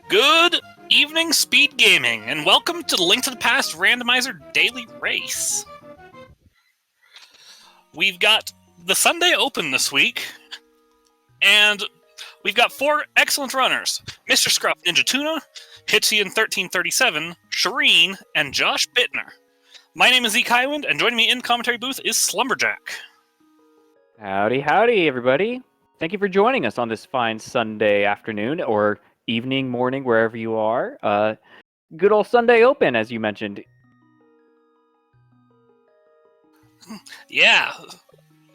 Good evening, Speed Gaming, and welcome to the Link to the Past Randomizer Daily Race. We've got the Sunday Open this week, and we've got four excellent runners: Mr. Scruff Ninja Tuna, Hitsian1337, Shireen, and Josh Bittner. My name is Zeke Highwind, and joining me in the commentary booth is Slumberjack. Howdy, howdy, everybody. Thank you for joining us on this fine Sunday afternoon, or evening, morning, wherever you are. Good old Sunday Open, as you mentioned. Yeah,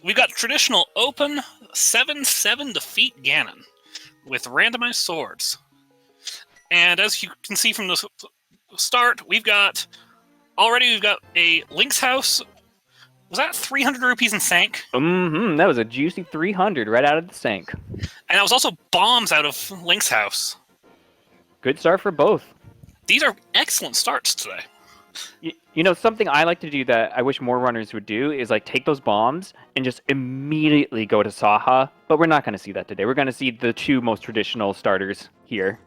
we've got traditional Open 7-7 defeat Ganon with randomized swords. And as you can see from the start, we've got a Link's House. Was that 300 rupees in Sank? That was a juicy 300 right out of the sink. And that was also bombs out of Link's House. Good start for both. These are excellent starts today. You know, something I like to do that I wish more runners would do is like take those bombs and just immediately go to Saha. But we're not going to see that today. We're going to see the two most traditional starters here.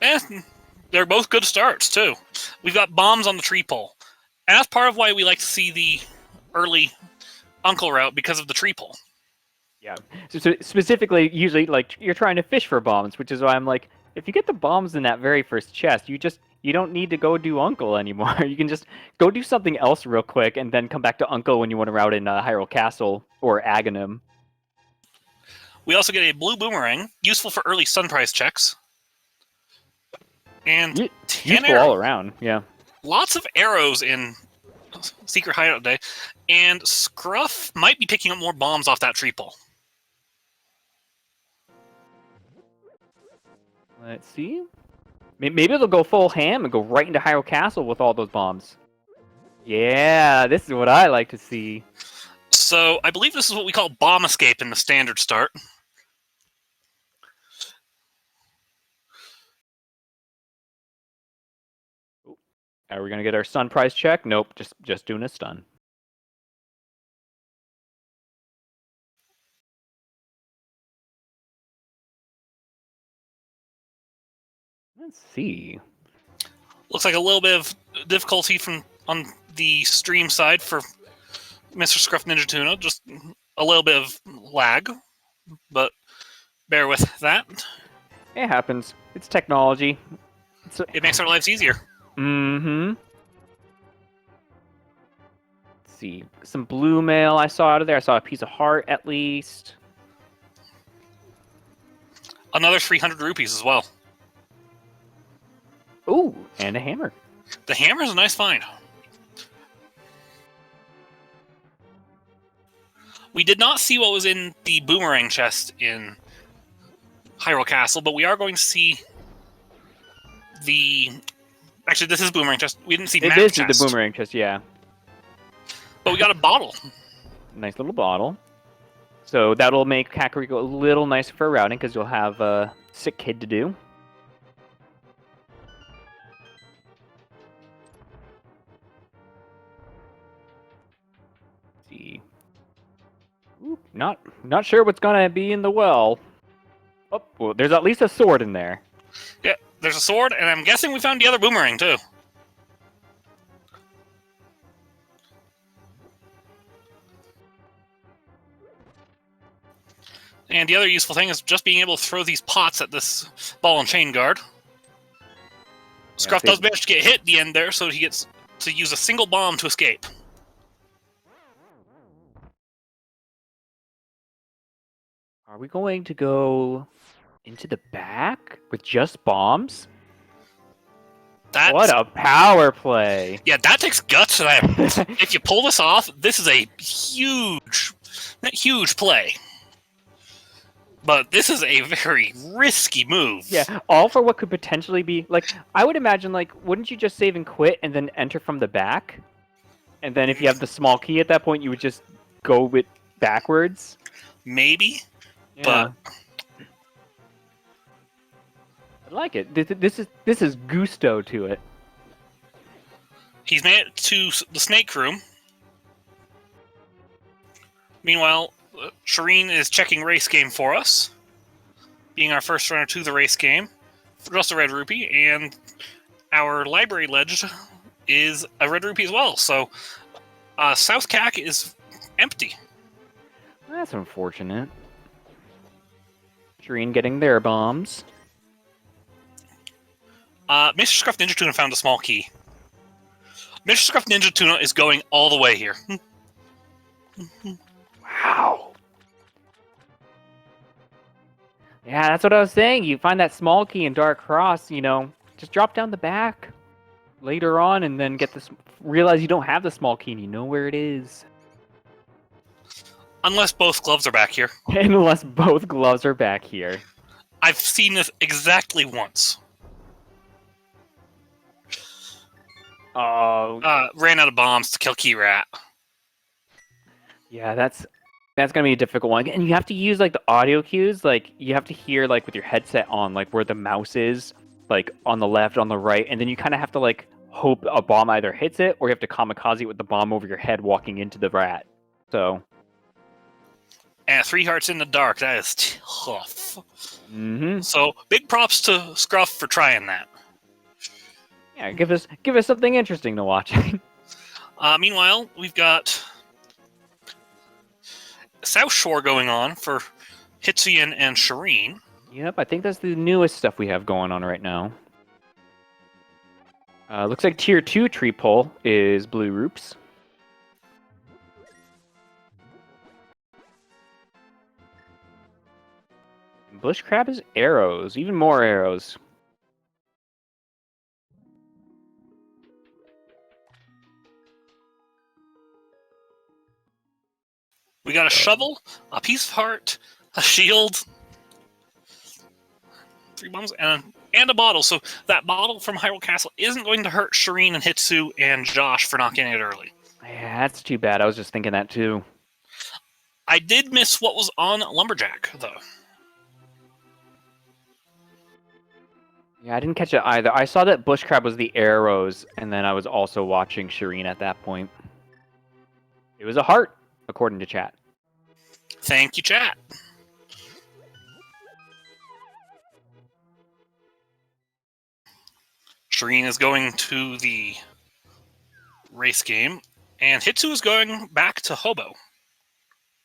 And they're both good starts, too. We've got bombs on the tree pole. And that's part of why we like to see the early Uncle route, because of the tree pole. Yeah. So specifically, usually, like, you're trying to fish for bombs, which is why I'm like, if you get the bombs in that very first chest, you don't need to go do Uncle anymore. You can just go do something else real quick, and then come back to Uncle when you want to route in Hyrule Castle or Aghanim. We also get a blue boomerang, useful for early sun prize checks. And 10 useful all around, yeah. Lots of arrows in Secret Hideout Day, and Scruff might be picking up more bombs off that tree pole. Let's see. Maybe they'll go full ham and go right into Hyrule Castle with all those bombs. Yeah, this is what I like to see. So, I believe this is what we call bomb escape in the standard start. Are we going to get our stun prize check? Nope, just doing a stun. Let's see. Looks like a little bit of difficulty on the stream side for Mr. Scruff Ninja Tuna. Just a little bit of lag, but bear with that. It happens. It's technology. It makes our lives easier. Mm-hmm. Let's see. Some blue mail I saw out of there. I saw a piece of heart, at least. Another 300 rupees as well. Ooh, and a hammer. The hammer's a nice find. We did not see what was in the boomerang chest in Hyrule Castle, but we are going to see the... Actually, this is boomerang chest. We didn't see map chest. This is the boomerang chest, yeah. But we got a bottle. Nice little bottle. So that'll make Kakariko a little nicer for routing, because you'll have a sick kid to do. See. Ooh, not sure what's gonna be in the well. Oh, well, there's at least a sword in there. Yeah, there's a sword, and I'm guessing we found the other boomerang, too. And the other useful thing is just being able to throw these pots at this ball and chain guard. Scruff does manage to get hit at the end there, so he gets to use a single bomb to escape. Are we going to go into the back with just bombs? What a power play! Yeah, that takes guts. If you pull this off, this is a huge play. But this is a very risky move. Yeah, all for what could potentially be... Like, I would imagine, like, wouldn't you just save and quit and then enter from the back? And then if you have the small key at that point, you would just go with backwards? Maybe. Yeah. But I like it. This is gusto to it. He's made it to the snake room. Meanwhile, Shireen is checking race game for us. being our first runner to the race game, for just a red rupee, and our library ledge is a red rupee as well. So South CAC is empty. That's unfortunate. Shireen getting their bombs. Mr. Scruff Ninja Tuna found a small key. Mr. Scruff Ninja Tuna is going all the way here. Wow. Yeah, that's what I was saying. You find that small key in Dark Cross, you know, just drop down the back later on and then get this. Realize you don't have the small key and you know where it is. Unless both gloves are back here. Unless both gloves are back here. I've seen this exactly once. Oh. Ran out of bombs to kill Key Rat. Yeah, that's gonna be a difficult one. And you have to use like the audio cues. Like you have to hear like with your headset on, like where the mouse is, like on the left, on the right, and then you kind of have to like hope a bomb either hits it or you have to kamikaze it with the bomb over your head walking into the rat. So. And 3 hearts in the dark. That is tough. Mm-hmm. So big props to Scruff for trying that. Yeah, give us something interesting to watch. Meanwhile, we've got South Shore going on for Hitsuyan and Shireen. Yep, I think that's the newest stuff we have going on right now. Looks like Tier 2 tree pole is Blue Roops. Bush Crab is arrows, even more arrows. We got a shovel, a piece of heart, a shield, 3 bombs, and a bottle. So that bottle from Hyrule Castle isn't going to hurt Shireen and Hitsu and Josh for not getting it early. Yeah, that's too bad. I was just thinking that too. I did miss what was on Lumberjack, though. Yeah, I didn't catch it either. I saw that Bush Crab was the arrows, and then I was also watching Shireen at that point. It was a heart, according to chat. Thank you, chat. Shireen is going to the race game, and Hitsu is going back to Hobo.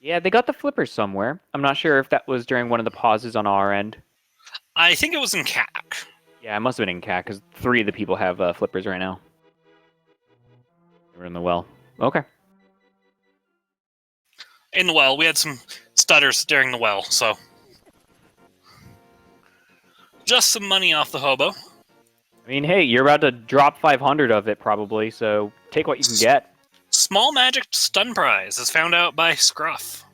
Yeah, they got the flippers somewhere. I'm not sure if that was during one of the pauses on our end. I think it was in CAC. Yeah, it must have been in cat, because 3 of the people have flippers right now. We're in the well. Okay. In the well, we had some stutters during the well, so just some money off the hobo. I mean, hey, you're about to drop 500 of it probably, so take what you can get. Small magic stun prize is found out by Scruff.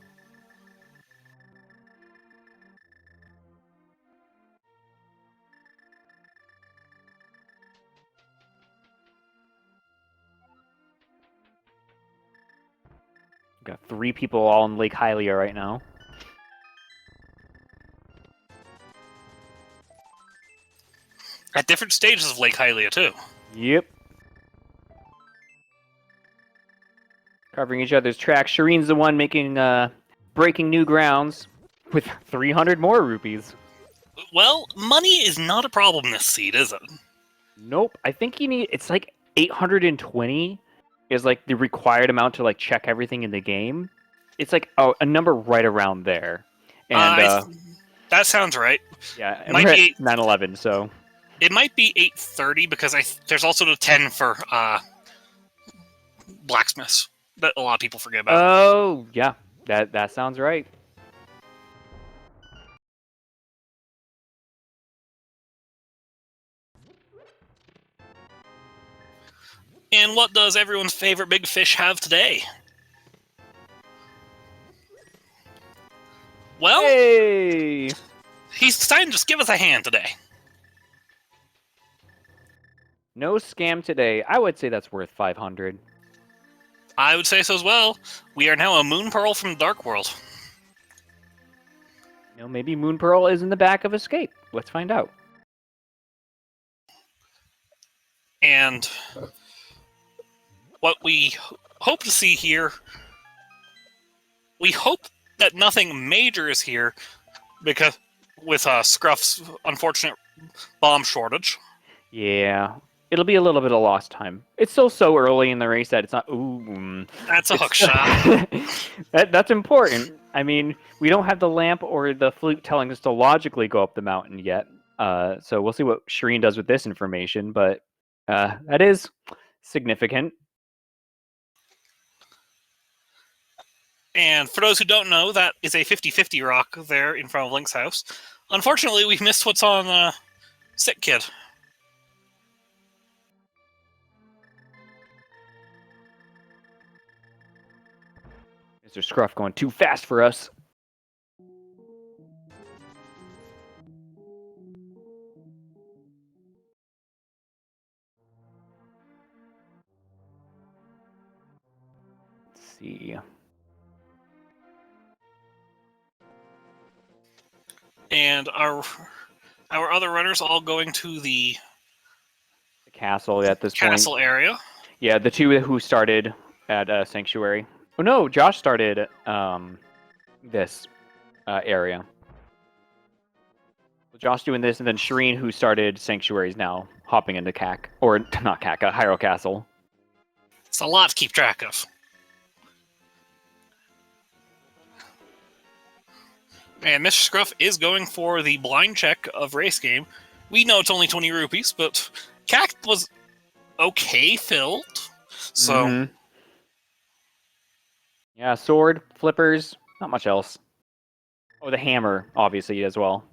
Got 3 people all in Lake Hylia right now. At different stages of Lake Hylia, too. Yep. Covering each other's tracks. Shireen's the one making, breaking new grounds with 300 more rupees. Well, money is not a problem this seed, is it? Nope. I think you need, it's like 820 is like the required amount to like check everything in the game. It's like a number right around there. And that sounds right. Yeah, Might we're be at 911, so it might be 830 because there's also the 10 for blacksmiths that a lot of people forget about. Oh, yeah. That sounds right. And what does everyone's favorite big fish have today? Well, Hey! he's deciding to just give us a hand today. No scam today. I would say that's worth 500. I would say so as well. We are now a Moon Pearl from Dark World. You know, maybe Moon Pearl is in the back of Escape. Let's find out. And what we hope to see here, we hope that nothing major is here, because with Scruff's unfortunate bomb shortage. Yeah, it'll be a little bit of lost time. It's still so early in the race that it's not. Ooh, That's a it's hook shot. that's important. I mean, we don't have the lamp or the flute telling us to logically go up the mountain yet. So we'll see what Shireen does with this information, but that is significant. And for those who don't know, that is a 50-50 rock there in front of Link's house. Unfortunately, we missed what's on Sick Kid. Mr. Scruff going too fast for us. Let's see. And our other runners all going to the Castle at this castle point. area. Yeah, the two who started at Sanctuary. Oh no, Josh started this area. Josh doing this, and then Shireen, who started Sanctuary, is now hopping into not Hyrule Castle. It's a lot to keep track of. And Mr. Scruff is going for the blind check of race game. We know it's only 20 rupees, but CAC was okay filled. So, Mm-hmm. Yeah, sword, flippers, not much else. Oh, the hammer, obviously, as well.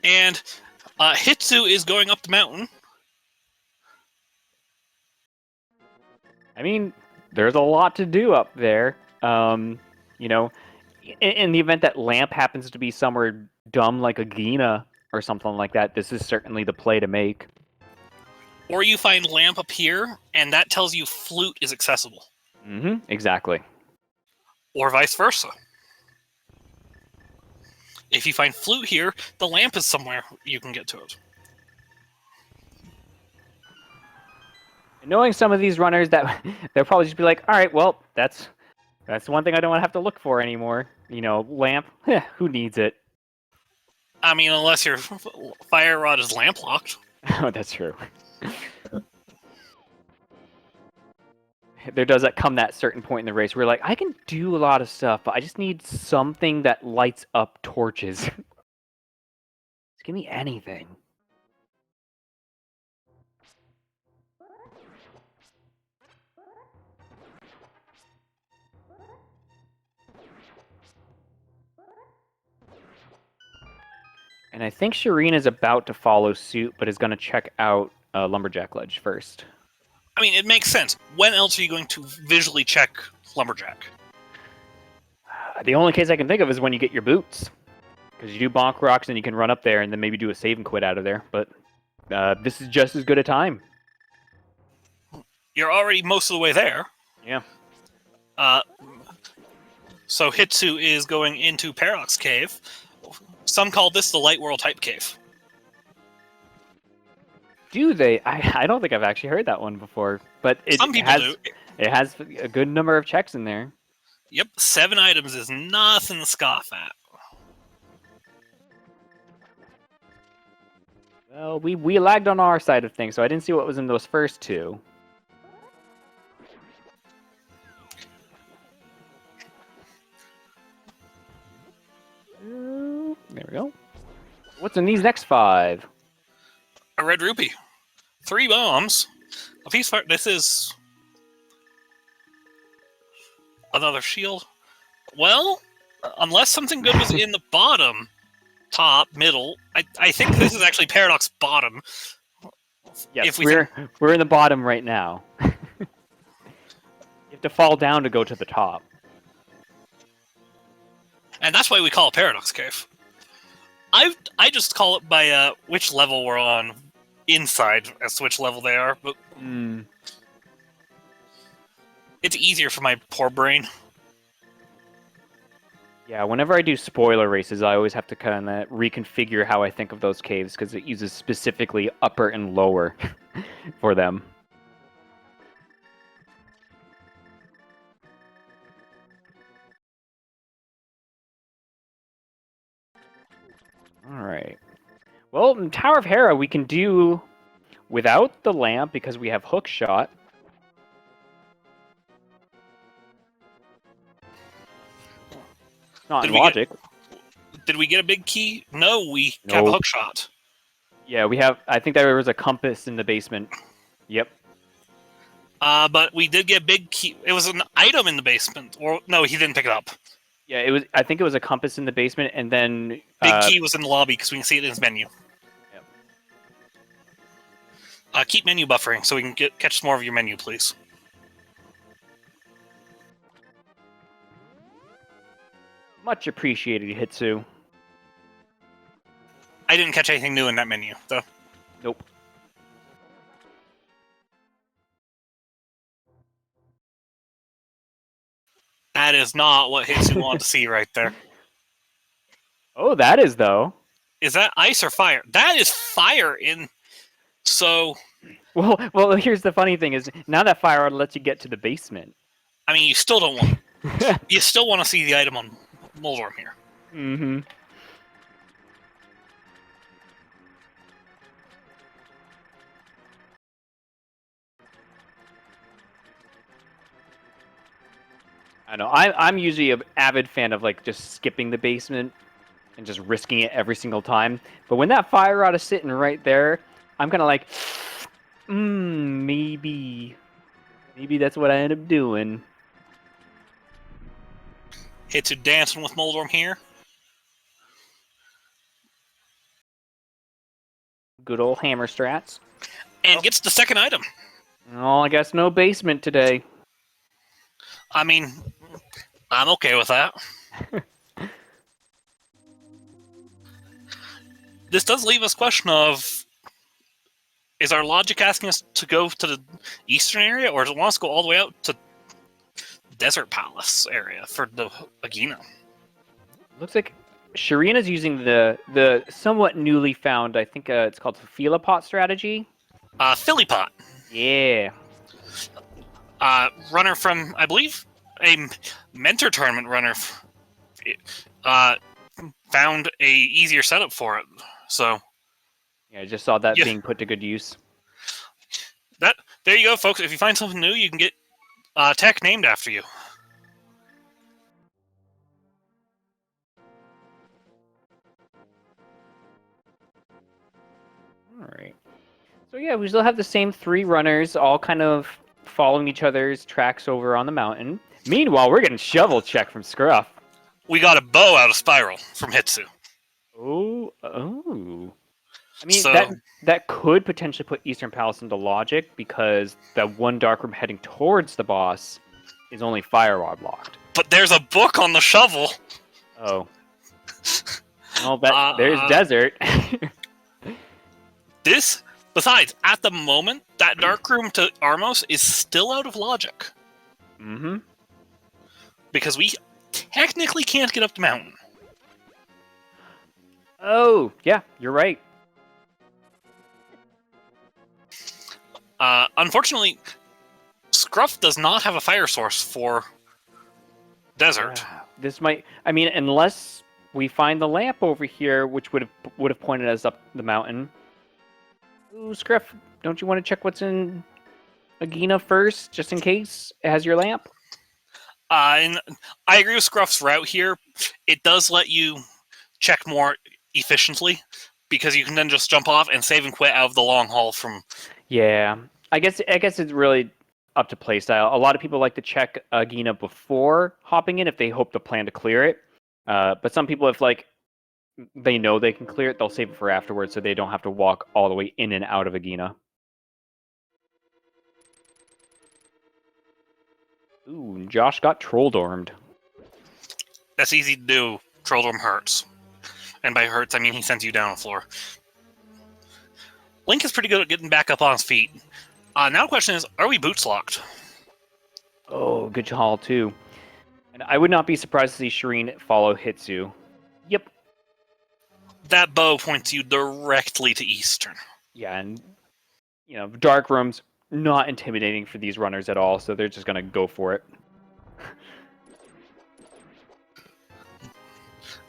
and Hitsu is going up the mountain. I mean, there's a lot to do up there. You know, in the event that Lamp happens to be somewhere dumb like a Gina or something like that, this is certainly the play to make. Or you find Lamp up here, and that tells you Flute is accessible. Mm-hmm, exactly. Or vice versa. If you find Flute here, the Lamp is somewhere you can get to it. Knowing some of these runners, that they'll probably just be like, all right, well, that's one thing I don't want to have to look for anymore. You know, Lamp, who needs it? I mean, unless your Fire Rod is lamp locked. Oh, that's true. There does come that certain point in the race where you're like, I can do a lot of stuff, but I just need something that lights up torches. Just give me anything. And I think Shireen is about to follow suit, but is going to check out Lumberjack Ledge first. I mean, it makes sense. When else are you going to visually check Lumberjack? The only case I can think of is when you get your boots. Because you do bonk rocks and you can run up there and then maybe do a save and quit out of there. But this is just as good a time. You're already most of the way there. Yeah. So Hitsu is going into Perox Cave. Some call this the Light World Type Cave. Do they? I don't think I've actually heard that one before. But Some people do. It has a good number of checks in there. Yep, 7 items is nothing to scoff at. Well, we lagged on our side of things, so I didn't see what was in those first two. There we go. What's in these next 5? A red rupee. 3 bombs. A piece of... This is... another shield. Well, unless something good was in the bottom, top, middle, I think this is actually Paradox bottom. Yes, we're in the bottom right now. You have to fall down to go to the top. And that's why we call it Paradox Cave. I just call it by which level we're on inside as to which level they are, but it's easier for my poor brain. Yeah, whenever I do spoiler races, I always have to kind of reconfigure how I think of those caves because it uses specifically upper and lower for them. All right. Well, in Tower of Hera, we can do without the lamp because we have hook shot. Not in logic. Did we get a big key? No, we have a Nope. hook shot. Yeah, we have. I think there was a compass in the basement. Yep. But we did get a big key. It was an item in the basement. Or no, he didn't pick it up. Yeah, it was. I think it was a compass in the basement, and then Big key was in the lobby because we can see it in his menu. Yep. Keep menu buffering so we can catch some more of your menu, please. Much appreciated, Hitsu. I didn't catch anything new in that menu, though. Nope. That is not what Hitsu wanted to see right there. Oh, that is though. Is that ice or fire? That is fire in... So... Well, here's the funny thing is, now that fire rod lets you get to the basement. I mean, you still don't want... you still want to see the item on Moldorm here. Mm-hmm. I know. I'm usually an avid fan of like just skipping the basement and just risking it every single time. But when that fire rod is sitting right there, I'm kind of like, maybe that's what I end up doing. Hitsu dancing with Moldorm here. Good old hammer strats. And gets the second item. Oh, I guess no basement today. I mean, I'm okay with that. This does leave us a question of, is our logic asking us to go to the eastern area, or does it want us to go all the way out to Desert Palace area for the Agina? Looks like Shireena's using the somewhat newly found, I think it's called Philipot strategy. Philly Pot. Yeah. Runner from, I believe, a mentor tournament runner found a easier setup for it. So Yeah, I just saw that being put to good use. There you go, folks. If you find something new, you can get tech named after you. All right. So yeah, we still have the same three runners, all kind of following each other's tracks over on the mountain. Meanwhile, we're getting shovel check from Scruff. We got a bow out of Spiral from Hitsu. Oh. I mean, So, that could potentially put Eastern Palace into logic because the one dark room heading towards the boss is only fire rod locked. but there's a book on the shovel. Oh. Well, there's desert. Besides, at the moment, that dark room to Armos is still out of logic. Mm-hmm. Because we technically can't get up the mountain. Oh, yeah, you're right. Unfortunately, Scruff does not have a fire source for desert. This might... I mean, unless we find the lamp over here, which would have pointed us up the mountain. Ooh, Scruff, don't you want to check what's in Agina first, just in case it has your lamp? And I agree with Scruff's route here. It does let you check more efficiently, because you can then just jump off and save and quit out of the long haul from... Yeah, I guess it's really up to playstyle. A lot of people like to check Agina before hopping in if they hope to plan to clear it. But some people, if like they know they can clear it, they'll save it for afterwards so they don't have to walk all the way in and out of Agina. Ooh, Josh got troll-dormed. That's easy to do. Trolldom hurts. And by hurts, I mean he sends you down the floor. Link is pretty good at getting back up on his feet. Now the question is, are we boots locked? Oh, good call, too. And I would not be surprised to see Shireen follow Hitsu. Yep. That bow points you directly to Eastern. Yeah, and dark rooms not intimidating for these runners at all, so they're just gonna go for it.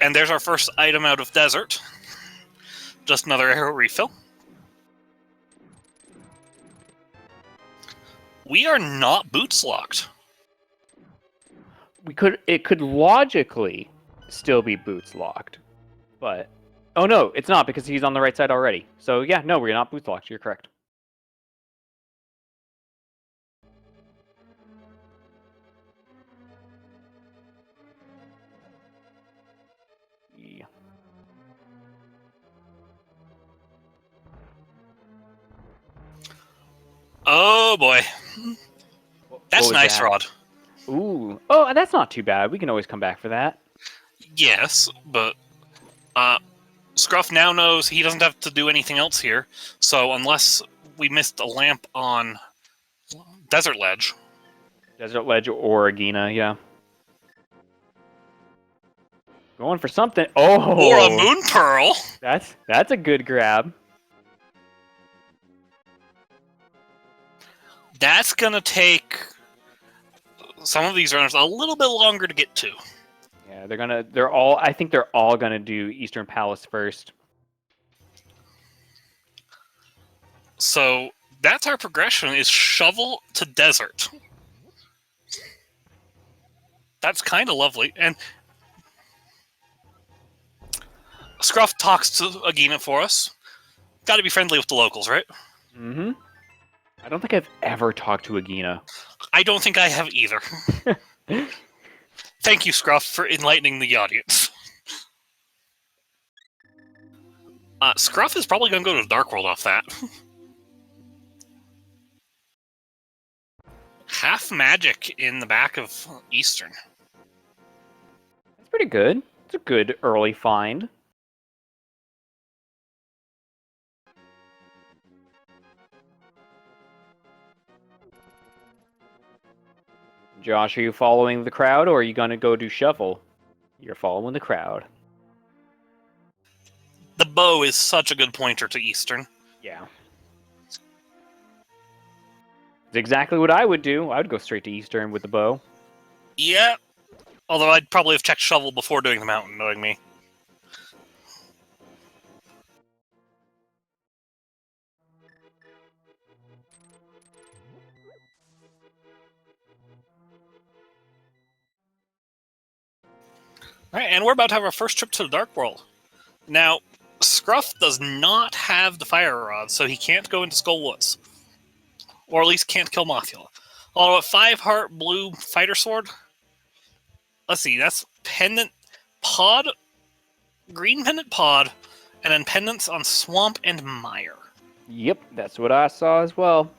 And there's our first item out of Desert. Just another arrow refill. We are not boots locked. It could logically still be boots locked, but oh no, it's not because he's on the right side already. So yeah, no, we're not boots locked. You're correct. Yeah. Oh boy. That's was nice, that? Rod. Ooh. Oh, that's not too bad. We can always come back for that. Yes, but Scruff now knows he doesn't have to do anything else here. So unless we missed a lamp on Desert Ledge. Desert Ledge or Agina, yeah. Going for something. Oh! Or a Moon Pearl! That's a good grab. That's gonna take some of these runners a little bit longer to get to. Yeah, I think they're all gonna do Eastern Palace first. So that's our progression, is shovel to desert. That's kind of lovely. And Scruff talks to Agina for us. Gotta be friendly with the locals, right? Mm-hmm. I don't think I've ever talked to Agina. I don't think I have either. Thank you, Scruff, for enlightening the audience. Scruff is probably going to go to Dark World off that. Half magic in the back of Eastern. That's pretty good. It's a good early find. Josh, are you following the crowd, or are you going to go do shovel? You're following the crowd. The bow is such a good pointer to Eastern. Yeah. It's exactly what I would do. I would go straight to Eastern with the bow. Yeah. Although I'd probably have checked shovel before doing the mountain, knowing me. Alright, and we're about to have our first trip to the Dark World. Now, Scruff does not have the fire rod, so he can't go into Skull Woods. Or at least can't kill Mothula. Although a 5-heart blue fighter sword... Let's see, that's pendant pod, green pendant pod, and then pendants on swamp and mire. Yep, that's what I saw as well.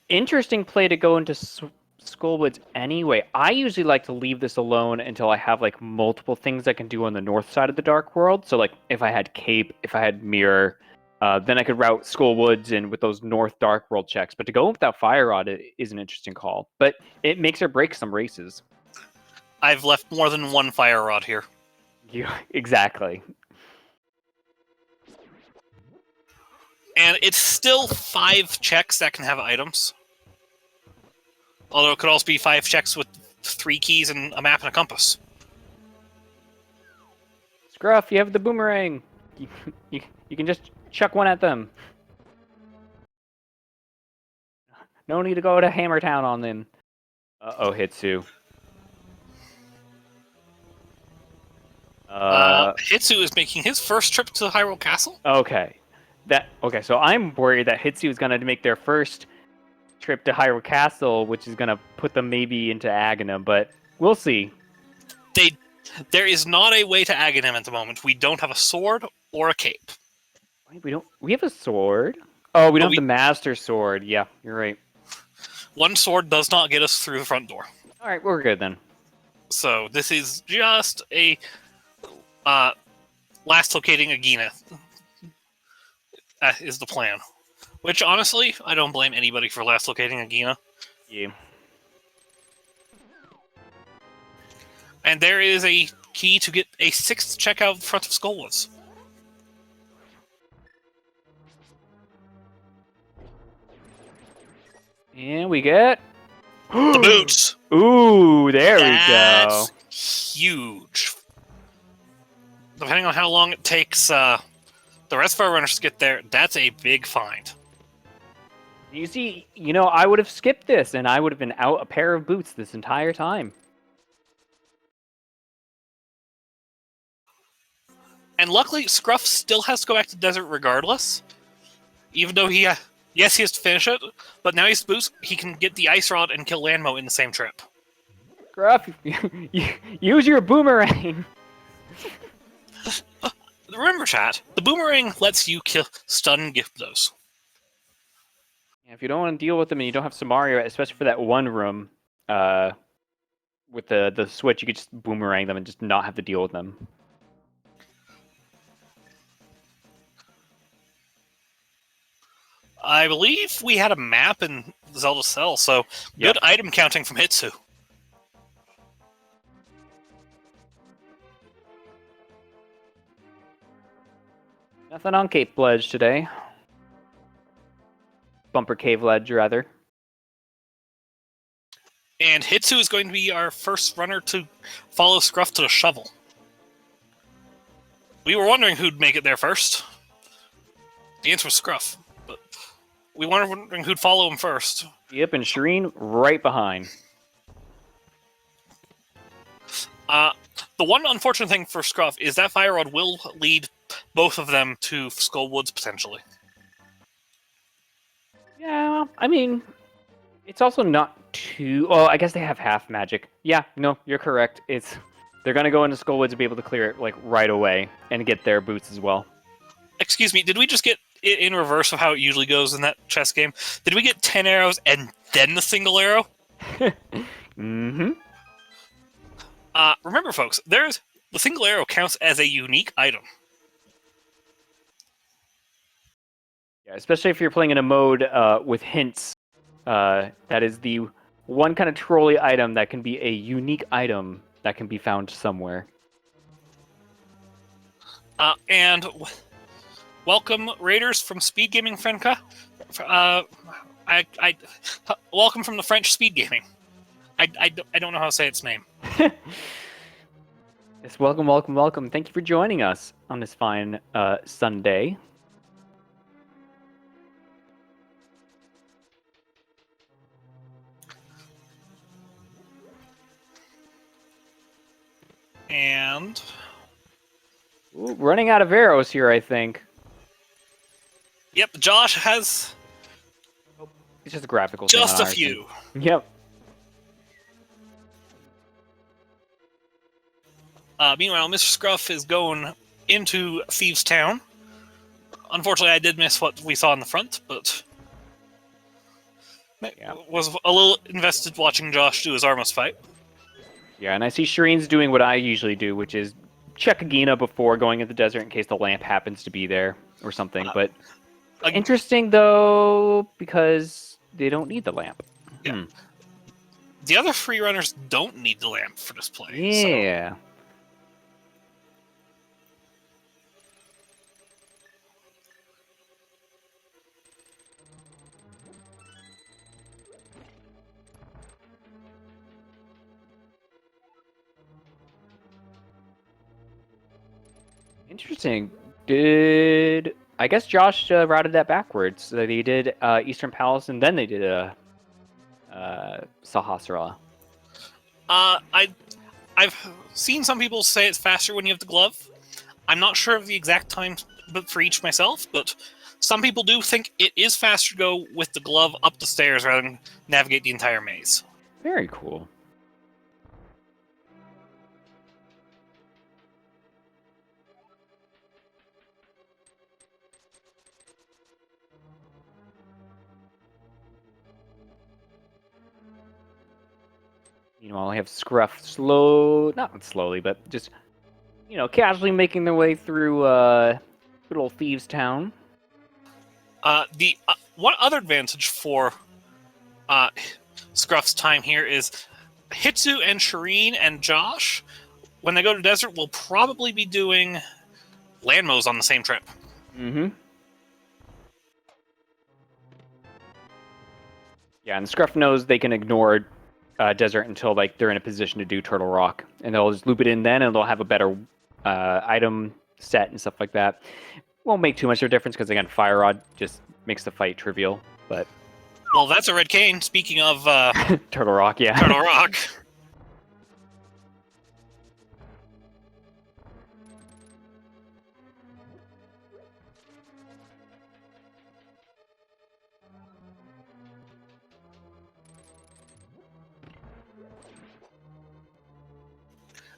Interesting play to go into Skullwoods anyway. I usually like to leave this alone until I have like multiple things I can do on the north side of the Dark World. So like if I had Cape, if I had Mirror, then I could route Skullwoods in with those North Dark World checks. But to go without Fire Rod is an interesting call. But it makes or breaks some races. I've left more than one fire rod here. Yeah, exactly. And it's still 5 checks that can have items. Although it could also be 5 checks with 3 keys and a map and a compass. Scruff, you have the boomerang. You can just chuck one at them. No need to go to Hammertown on them. Uh-oh, Hitsu. Hitsu is making his first trip to Hyrule Castle. Okay. So I'm worried that Hitsu is going to make their first trip to Hyrule Castle, which is going to put them maybe into Aghanim, but we'll see. There is not a way to Aghanim at the moment. We don't have a sword or a cape. We have a sword? Oh, we don't have the Master Sword. Yeah, you're right. One sword does not get us through the front door. All right, we're good then. So this is just a last locating Agina is the plan. Which, honestly, I don't blame anybody for last locating Agina. Yeah. And there is a key to get a 6th checkout in front of Skullwoods. And we get... The boots! Ooh, there we go. That's huge. Depending on how long it takes the rest of our runners to get there, that's a big find. You see, I would have skipped this, and I would have been out a pair of boots this entire time. And luckily, Scruff still has to go back to the desert regardless. Even though he has to finish it, but now he's boots, he can get the Ice Rod and kill Landmo in the same trip. Gruff, use your boomerang. Remember, chat, the boomerang lets you kill stun gift those. If you don't want to deal with them and you don't have Samaria, especially for that one room, with the switch, you could just boomerang them and just not have to deal with them. I believe we had a map in Zelda Cell, so good item counting from Hitsu. Nothing on Cape Ledge today. Bumper Cave Ledge, rather. And Hitsu is going to be our first runner to follow Scruff to the shovel. We were wondering who'd make it there first. The answer was Scruff, but we were wondering who'd follow him first. Yep, and Shireen right behind. The one unfortunate thing for Scruff is that Fire Rod will lead both of them to Skullwoods, potentially. Yeah, I mean, it's also not too... Well, I guess they have half magic. Yeah, no, you're correct. They're going to go into Skullwoods to be able to clear it, like, right away and get their boots as well. Excuse me, did we just get it in reverse of how it usually goes in that chess game? Did we get 10 arrows and then the single arrow? Mm-hmm. Remember, folks, the single arrow counts as a unique item. Yeah, especially if you're playing in a mode with hints. That is the one kind of trolley item that can be a unique item that can be found somewhere. And welcome, Raiders from Speed Gaming Frenka. Welcome from the French Speed Gaming. I don't know how to say its name. Yes, welcome, welcome, welcome. Thank you for joining us on this fine Sunday. And... Ooh, running out of arrows here, I think. Yep, Josh has... It's just a graphical just thing a few. Yep. Meanwhile, Mr. Scruff is going into Thieves' Town. Unfortunately, I did miss what we saw in the front, but... was a little invested watching Josh do his Armos fight. Yeah, and I see Shireen's doing what I usually do, which is check Agina before going into the desert in case the lamp happens to be there or something. But interesting, though, because they don't need the lamp. Yeah. The other free runners don't need the lamp for this play. Yeah. So. Interesting. I guess Josh routed that backwards. So they did Eastern Palace and then they did Sahasrara. I've seen some people say it's faster when you have the glove. I'm not sure of the exact time for each myself, but some people do think it is faster to go with the glove up the stairs rather than navigate the entire maze. Very cool. Meanwhile, I have Scruff not slowly, but just, casually making their way through good old Thieves' Town. The one other advantage for Scruff's time here is Hitsu and Shireen and Josh, when they go to desert, will probably be doing landmos on the same trip. Mm-hmm. Yeah, and Scruff knows they can ignore desert until like they're in a position to do Turtle Rock, and they'll just loop it in then, and they'll have a better item set and stuff like that. Won't make too much of a difference because again, Fire Rod just makes the fight trivial. But well, that's a red cane. Speaking of Turtle Rock, yeah. Turtle Rock.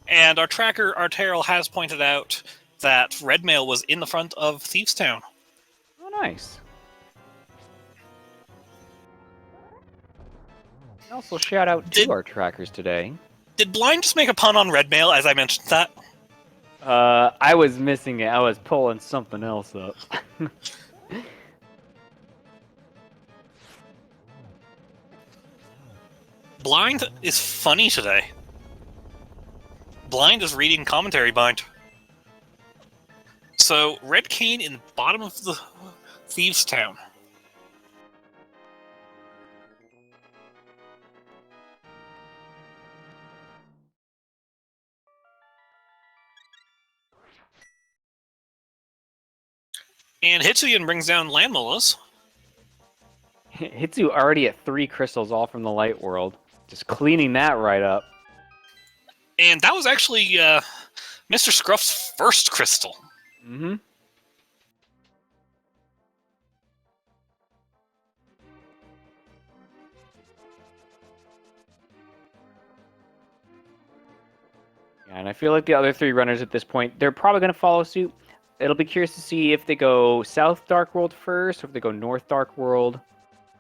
And our tracker, Arterial, has pointed out that Red Mail was in the front of Thieves Town. Oh, nice. Also, shout out to our trackers today. Did Blind just make a pun on Red Mail as I mentioned that? I was missing it. I was pulling something else up. Blind is funny today. Blind is reading commentary bind. So, Red Cane in the bottom of the Thieves Town. And Hitsuyan brings down Landmollas. Hitsu already at 3 crystals, all from the light world. Just cleaning that right up. And that was actually Mr. Scruff's first crystal. Mm-hmm. Yeah, and I feel like the other 3 runners at this point, they're probably going to follow suit. It'll be curious to see if they go South Dark World first, or if they go North Dark World.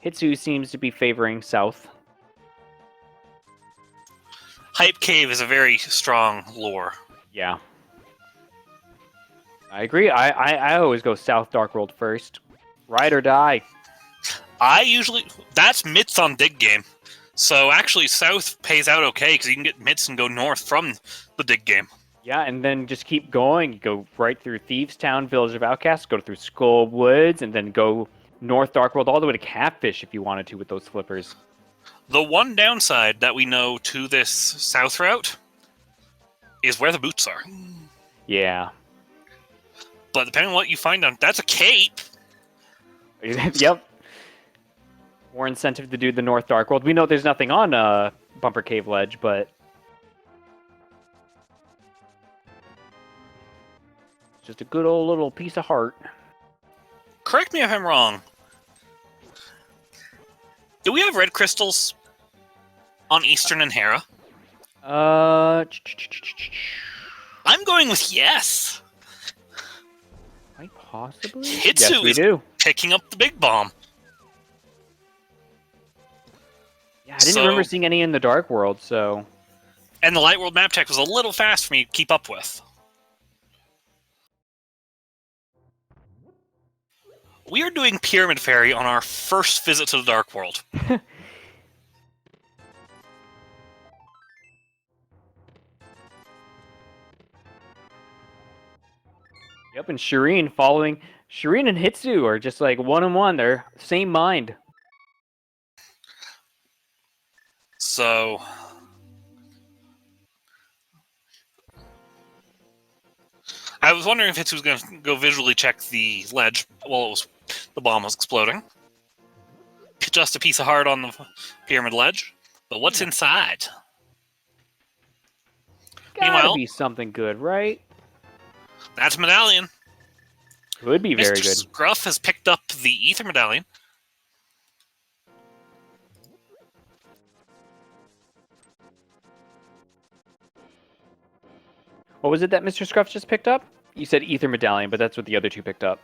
Hitsu seems to be favoring South. Hype Cave is a very strong lore. Yeah. I agree. I always go South Dark World first. Ride or die. That's Mitts on Dig Game. So actually, South pays out okay because you can get Mitts and go north from the Dig Game. Yeah, and then just keep going. You go right through Thieves Town, Village of Outcasts, go through Skull Woods, and then go North Dark World all the way to Catfish if you wanted to with those flippers. The one downside that we know to this south route is where the boots are. Yeah. But depending on what you find on, that's a cape. Yep. More incentive to do the North Dark World. We know there's nothing on Bumper Cave Ledge, but just a good old little piece of heart. Correct me if I'm wrong. Do we have red crystals on Eastern and Hera? I'm going with yes. Quite possibly. Hitsu yes, we is do. picking up the big bomb. Yeah, I didn't remember seeing any in the Dark World, so. And the Light World map tech was a little fast for me to keep up with. We are doing Pyramid Fairy on our first visit to the Dark World. Yep, and Shireen following. Shireen and Hitsu are just like 1-on-1. They're same mind. So I was wondering if Hitsu was going to go visually check the ledge while the bomb was exploding. Just a piece of heart on the pyramid ledge. But what's inside? Gotta be something good, right? That's a medallion. Would be very good. Mr. Scruff has picked up the Ether Medallion. What was it that Mr. Scruff just picked up? You said Ether Medallion, but that's what the other 2 picked up.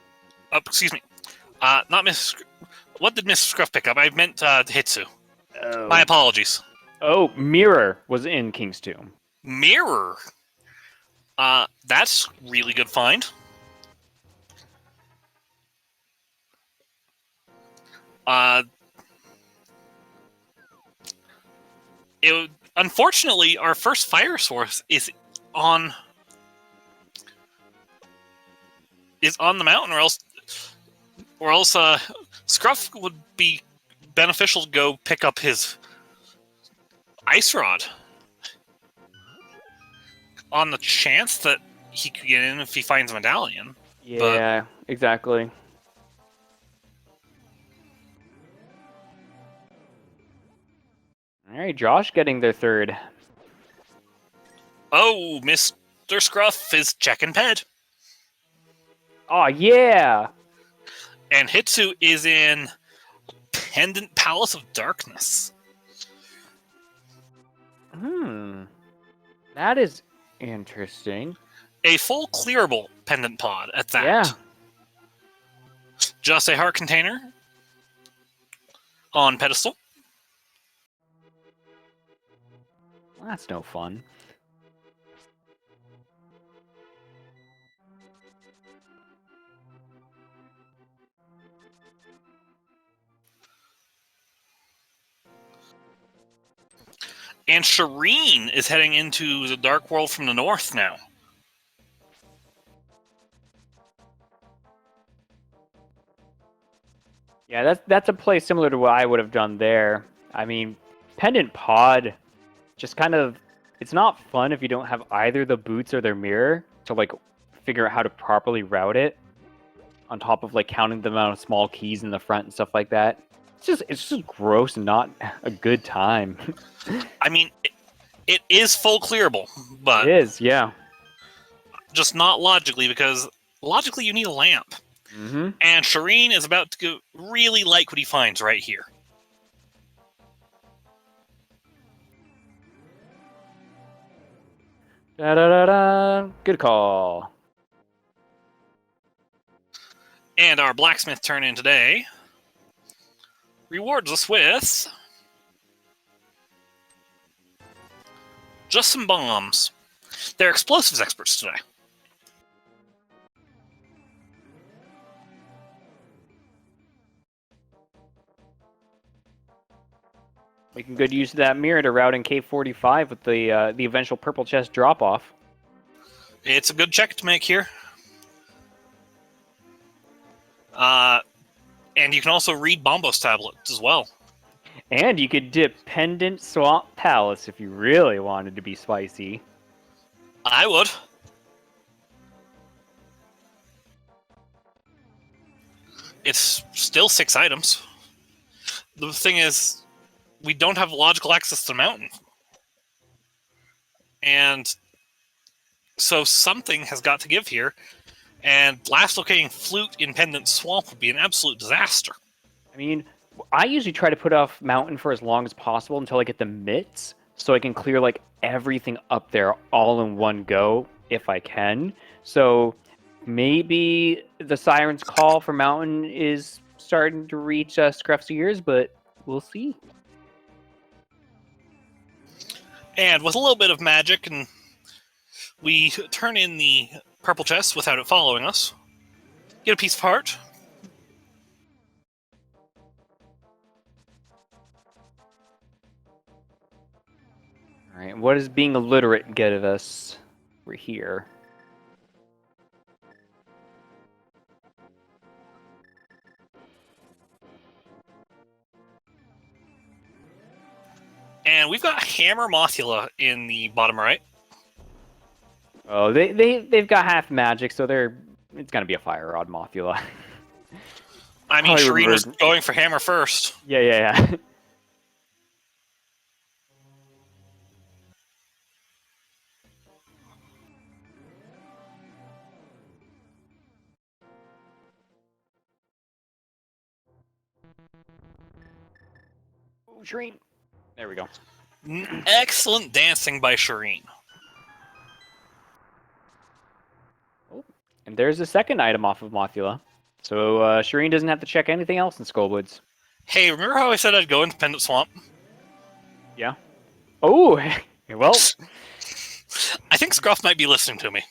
Excuse me. Not Mr. What did Mr. Scruff pick up? I meant Hitsu. Oh. My apologies. Oh, Mirror was in King's Tomb. Mirror. That's really good find. unfortunately, our first fire source is on the mountain, or else Scruff would be beneficial to go pick up his ice rod on the chance that he could get in if he finds a medallion. Yeah, exactly. All right, Josh getting their third. Oh, Mr. Scruff is checking ped. Oh, yeah! And Hitsu is in Pendant Palace of Darkness. That is interesting. A full clearable pendant pod at that. Yeah. Just a heart container on pedestal. Well, that's no fun. And Shireen is heading into the Dark World from the north now. Yeah, that's a play similar to what I would have done there. I mean, Pendant Pod, just kind of, it's not fun if you don't have either the boots or their mirror to like figure out how to properly route it. On top of like counting the amount of small keys in the front and stuff like that. It's just gross and not a good time. I mean, it is full clearable, but It is, yeah. just not logically, because logically you need a lamp. Mm-hmm. And Shireen is about to really like what he finds right here. Da-da-da-da. Good call. And our blacksmith turn-in today rewards us with just some bombs. They're explosives experts today. Making good use of that mirror to route in K45 with the eventual purple chest drop-off. It's a good check to make here. And you can also read Bombos tablets as well. And you could dip Pendant Swamp Palace if you really wanted to be spicy. I would. It's still 6 items. The thing is, we don't have logical access to the mountain. And so something has got to give here. And last locating Flute in Pendant Swamp would be an absolute disaster. I mean, I usually try to put off mountain for as long as possible until I get the mitts, so I can clear like everything up there all in one go if I can. So maybe the Siren's Call for mountain is starting to reach Scruff's ears, but we'll see. And with a little bit of magic, and we turn in the purple chest without it following us. Get a piece of heart. All right, what does being illiterate get of us? We're here. And we've got Hammer Mothula in the bottom right. Oh, they've got half magic, so it's gonna be a Fire Rod Mothula. I mean, I Shireen was remembered. going for Hammer first. Yeah. Oh, Shireen. There we go. Excellent dancing by Shireen. Oh, and there's the second item off of Mothula. So Shireen doesn't have to check anything else in Skullwoods. Hey, remember how I said I'd go into Pendant Swamp? Yeah. Oh, well. I think Scruff might be listening to me.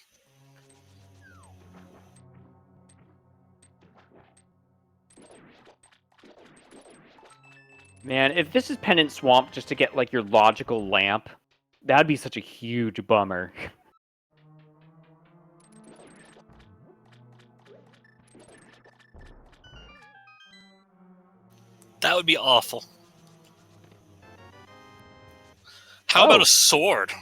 Man, if this is Pendant Swamp just to get like your logical lamp, that'd be such a huge bummer. That would be awful. How about Oh. a sword?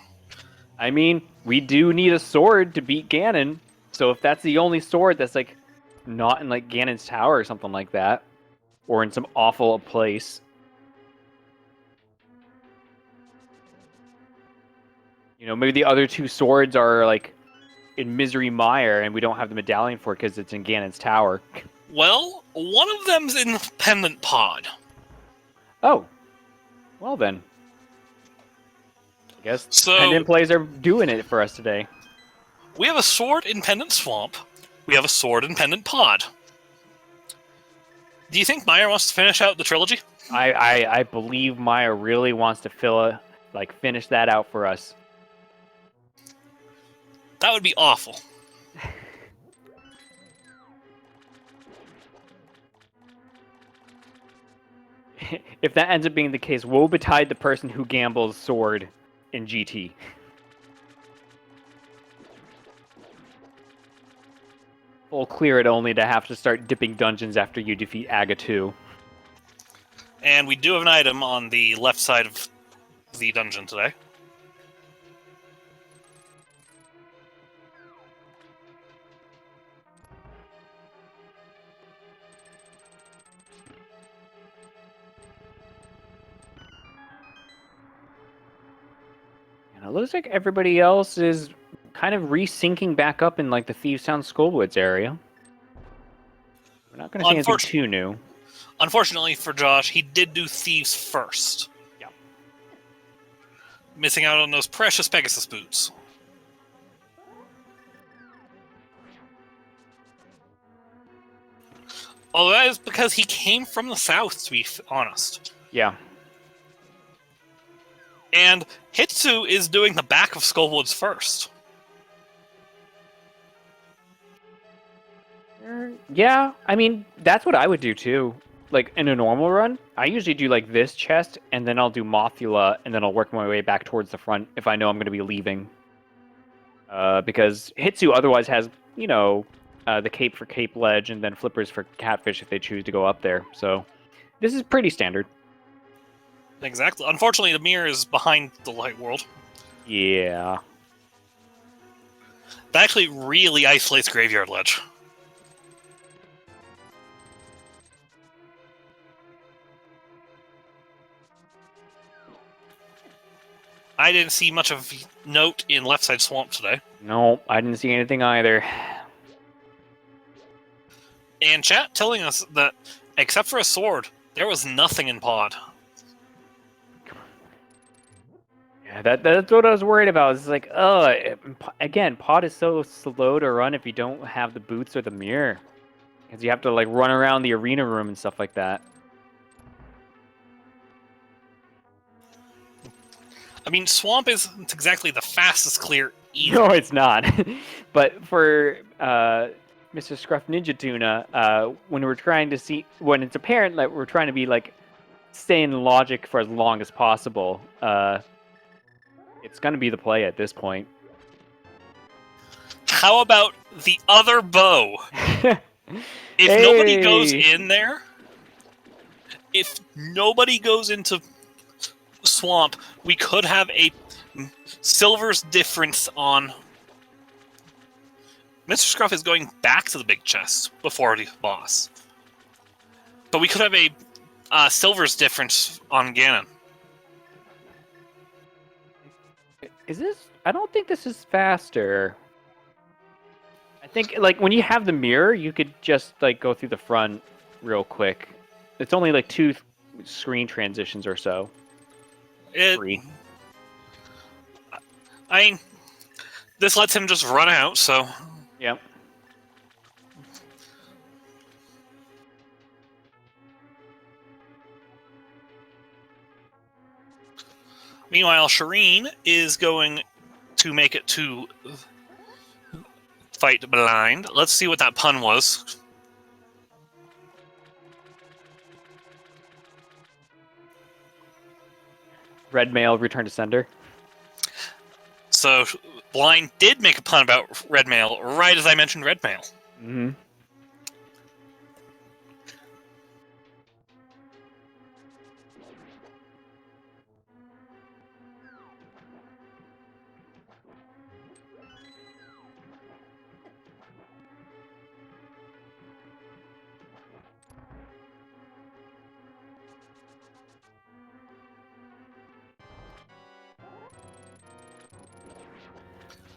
I mean, we do need a sword to beat Ganon, so if that's the only sword that's like not in like Ganon's tower or something like that, or in some awful place. You know, maybe the other two swords are like in Misery Mire, and we don't have the medallion for it because it's in Ganon's tower. Well, one of them's in the Pendant Pod. Oh, well then. I guess So Pendant plays are doing it for us today. we have a sword in Pendant Swamp. We have a sword in Pendant Pod. Do you think Meyer wants to finish out the trilogy? I believe Maya really wants to finish that out for us. That would be awful. If that ends up being the case, woe betide the person who gambles sword in GT. Full clear it only to have to start dipping dungeons after you defeat Aga 2. And we do have an item on the left side of the dungeon today. And it looks like everybody else is kind of resyncing back up in like the Thieves Town Skullwoods area. We're not going to see anything too new. Unfortunately for Josh, he did do Thieves first. Yeah. Missing out on those precious Pegasus boots. Although that is because he came from the south, to be honest. Yeah. And Hitsu is doing the back of Skullwoods first. Yeah, I mean, that's what I would do too. Like, in a normal run, I usually do like this chest, and then I'll do Mothula, and then I'll work my way back towards the front if I know I'm going to be leaving. Because Hitsu otherwise has, you know, the cape for Cape Ledge, and then flippers for Catfish if they choose to go up there. So, this is pretty standard. Exactly. Unfortunately, the mirror is behind the light world. Yeah. That actually really isolates Graveyard Ledge. I didn't see much of note in Left Side Swamp today. No, I didn't see anything either. And chat telling us that, except for a sword, there was nothing in Pod. Yeah, that's what I was worried about. It's like, again, Pod is so slow to run if you don't have the boots or the mirror. Because you have to, like, run around the arena room and stuff like that. I mean, Swamp isn't exactly the fastest clear either. No, it's not. But for Mr. Scruff Ninja Tuna, when it's apparent that we're trying to be, like, stay in logic for as long as possible, it's going to be the play at this point. How about the other bow? If nobody goes in there, if nobody goes into Swamp, we could have a silver's difference on... Mr. Scruff is going back to the big chest before the boss. But we could have a silver's difference on Ganon. Is this... I don't think this is faster. I think, like, when you have the mirror, you could just, like, go through the front real quick. It's only, like, 2 screen transitions or so. 3. I mean, this lets him just run out, so... Yep. Meanwhile, Shireen is going to make it to fight blind. Let's see what that pun was. Red mail, return to sender. So Blind did make a pun about red mail right as I mentioned red mail. Mm-hmm.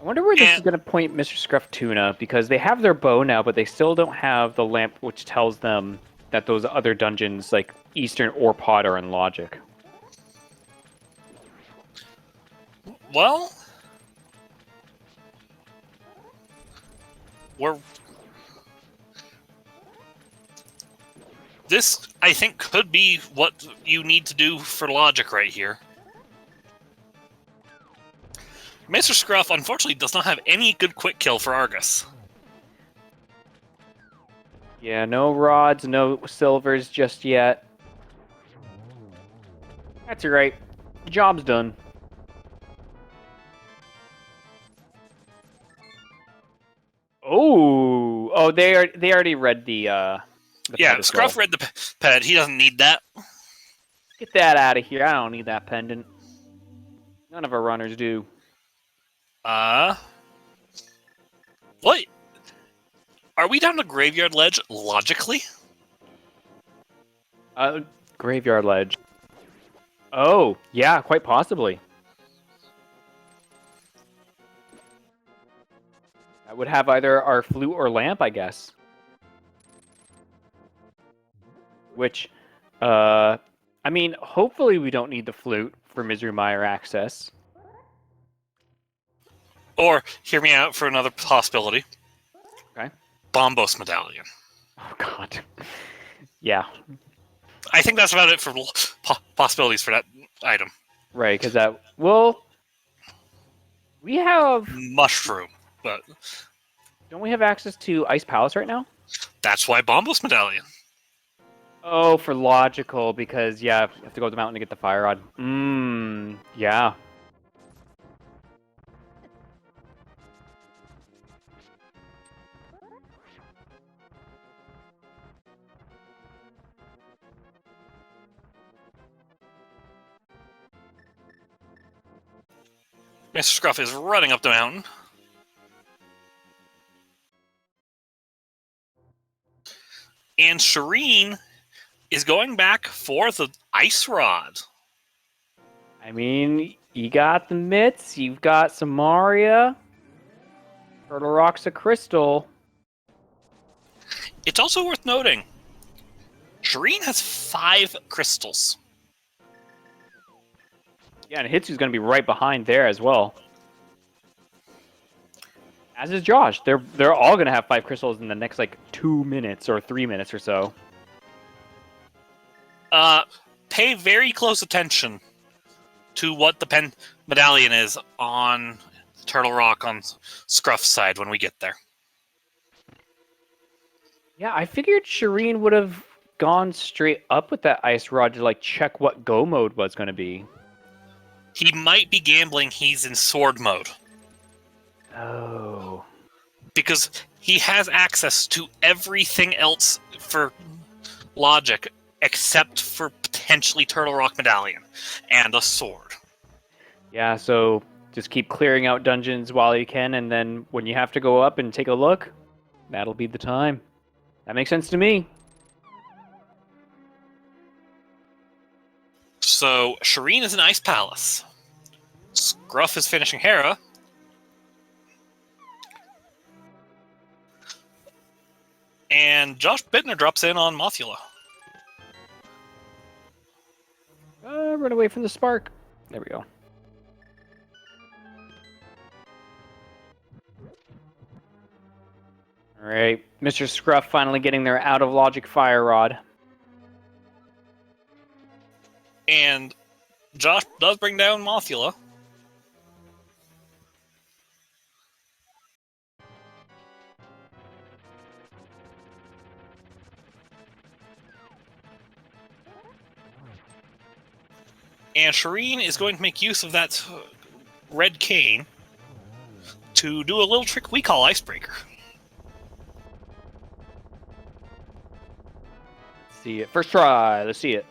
I wonder where this is going to point Mr. Scruff Tuna, because they have their bow now, but they still don't have the lamp which tells them that those other dungeons, like Eastern or Pod, are in logic. Well, this, I think, could be what you need to do for logic right here. Mr. Scruff, unfortunately, does not have any good quick kill for Argus. Yeah, no rods, no silvers just yet. That's alright. Job's done. Oh, they already read the yeah, pedestal. Scruff read the ped. He doesn't need that. Get that out of here. I don't need that pendant. None of our runners do. What? Are we down to Graveyard Ledge logically? Graveyard Ledge. Oh, yeah, quite possibly. That would have either our flute or lamp, I guess. Which, I mean, hopefully we don't need the flute for Misery Mire access. Or, hear me out for another possibility. Okay. Bombos Medallion. Oh, God. Yeah. I think that's about it for possibilities for that item. Right, because that... Well, we have... Mushroom, but... Don't we have access to Ice Palace right now? That's why Bombos Medallion. Oh, for logical, because, yeah, you have to go to the mountain to get the fire rod. Yeah. Mr. Scruff is running up the mountain. And Shireen is going back for the Ice Rod. I mean, you got the mitts, you've got Samaria, Turtle Rock's a crystal. It's also worth noting, Shireen has 5 crystals. Yeah, and Hitsu's going to be right behind there as well. As is Josh. They're all going to have 5 crystals in the next, 2 minutes or 3 minutes or so. Pay very close attention to what the medallion is on Turtle Rock on Scruff's side when we get there. Yeah, I figured Shireen would have gone straight up with that ice rod to check what go mode was going to be. He might be gambling he's in sword mode. Oh. Because he has access to everything else for logic except for potentially Turtle Rock Medallion and a sword. Yeah, so just keep clearing out dungeons while you can, and then when you have to go up and take a look, that'll be the time. That makes sense to me. So, Shireen is in Ice Palace. Scruff is finishing Hera. And Josh Bittner drops in on Mothula. Run away from the spark. There we go. Alright, Mr. Scruff finally getting their out-of-logic fire rod. And Josh does bring down Mothula. And Shireen is going to make use of that red cane to do a little trick we call Icebreaker. See it. First try. Let's see it.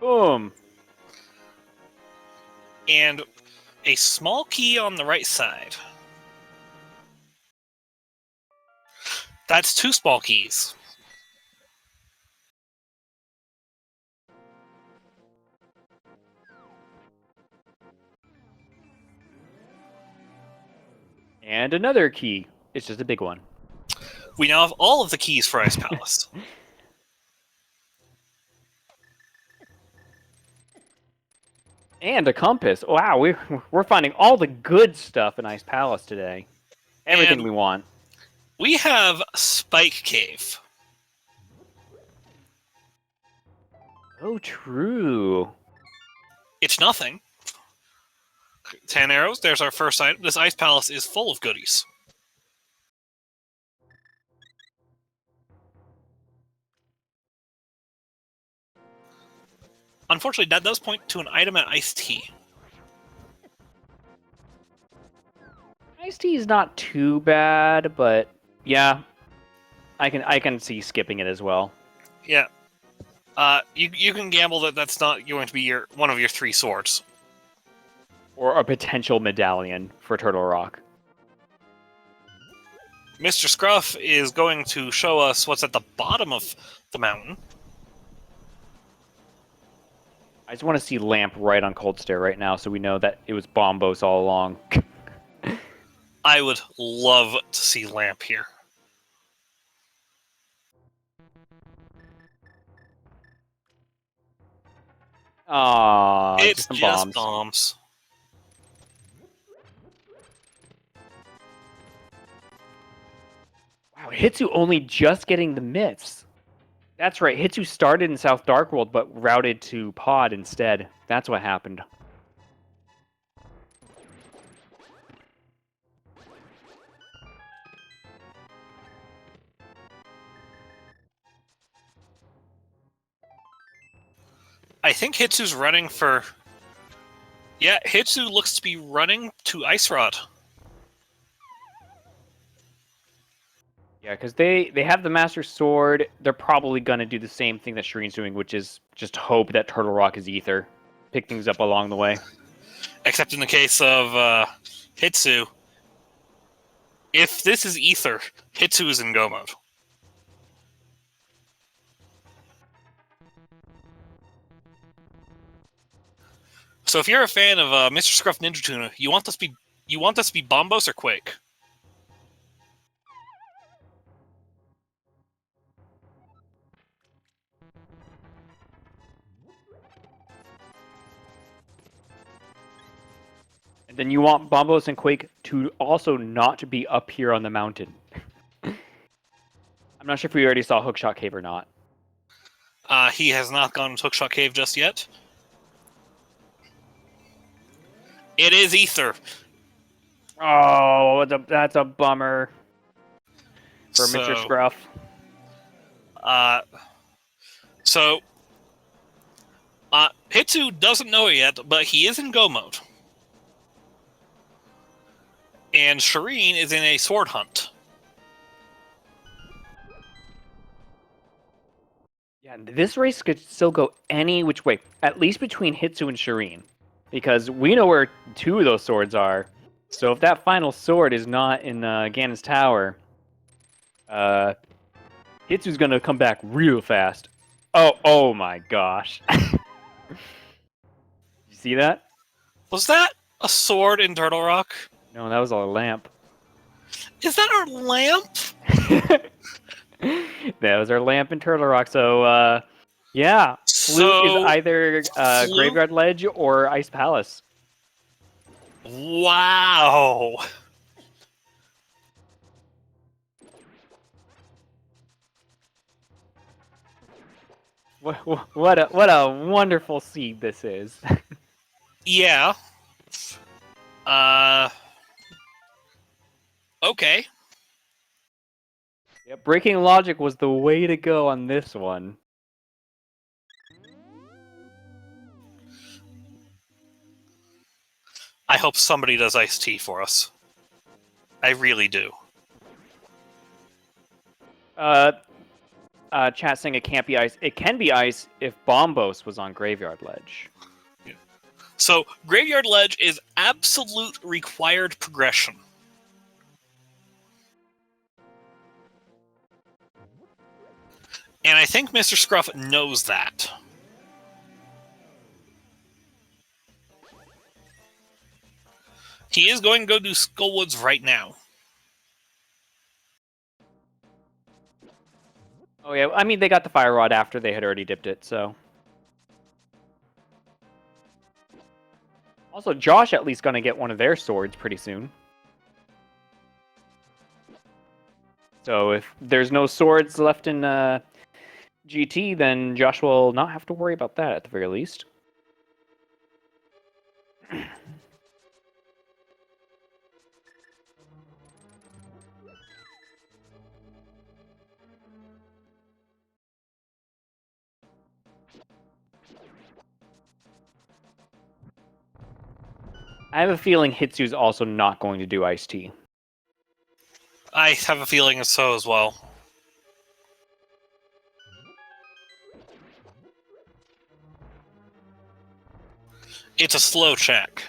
Boom. And a small key on the right side. That's 2 small keys. And another key. It's just a big one. We now have all of the keys for Ice Palace. And a compass. Wow, we're finding all the good stuff in Ice Palace today. Everything And we want. we have Spike Cave. Oh, true. It's nothing. 10 arrows, there's our first item. This Ice Palace is full of goodies. Unfortunately, that does point to an item at Iced Tea. Iced tea is not too bad, but yeah, I can see skipping it as well. Yeah. You can gamble that that's not going to be one of your 3 swords. Or a potential medallion for Turtle Rock. Mr. Scruff is going to show us what's at the bottom of the mountain. I just want to see Lamp right on Cold Stare right now, so we know that it was Bombos all along. I would love to see Lamp here. Aww, It's some just bombs. bombs. Wow, Hitsu only just getting the myths. That's right, Hitsu started in South Dark World, but routed to Pod instead. That's what happened. I think Hitsu's running for... Yeah, Hitsu looks to be running to Ice Rod. Yeah, because they have the Master Sword. They're probably going to do the same thing that Shireen's doing, which is just hope that Turtle Rock is Ether. Pick things up along the way. Except in the case of Hitsu, if this is Ether, Hitsu is in Go mode. So if you're a fan of Mr. Scruff Ninja Tuna, you want this to be Bombos or Quake? And then you want Bombos and Quake to also not be up here on the mountain. I'm not sure if we already saw Hookshot Cave or not. He has not gone to Hookshot Cave just yet. It is Ether. Oh, that's a bummer for Mr. Scruff. Hitsu doesn't know it yet, but he is in Go mode. And Shireen is in a sword hunt. Yeah, this race could still go any which way, at least between Hitsu and Shireen. Because we know where 2 of those swords are. So if that final sword is not in Ganon's tower, Hitsu's going to come back real fast. Oh my gosh. You see that? Was that a sword in Turtle Rock? No, that was a lamp. Is that our lamp? That was our lamp in Turtle Rock. So, yeah. Flute is either Graveyard Ledge or Ice Palace. Wow. What a wonderful seed this is. Yeah. Okay. Yeah, breaking logic was the way to go on this one. I hope somebody does iced tea for us. I really do. Chat saying it can't be ice. It can be ice if Bombos was on Graveyard Ledge. Yeah. So, Graveyard Ledge is absolute required progression. And I think Mr. Scruff knows that. He is going to go do Skullwoods right now. Oh yeah, I mean they got the Fire Rod after they had already dipped it, so. Also, Josh at least gonna get one of their swords pretty soon. So if there's no swords left in GT, then Josh will not have to worry about that at the very least. I have a feeling Hitsu's also not going to do iced tea. I have a feeling so as well. It's a slow check.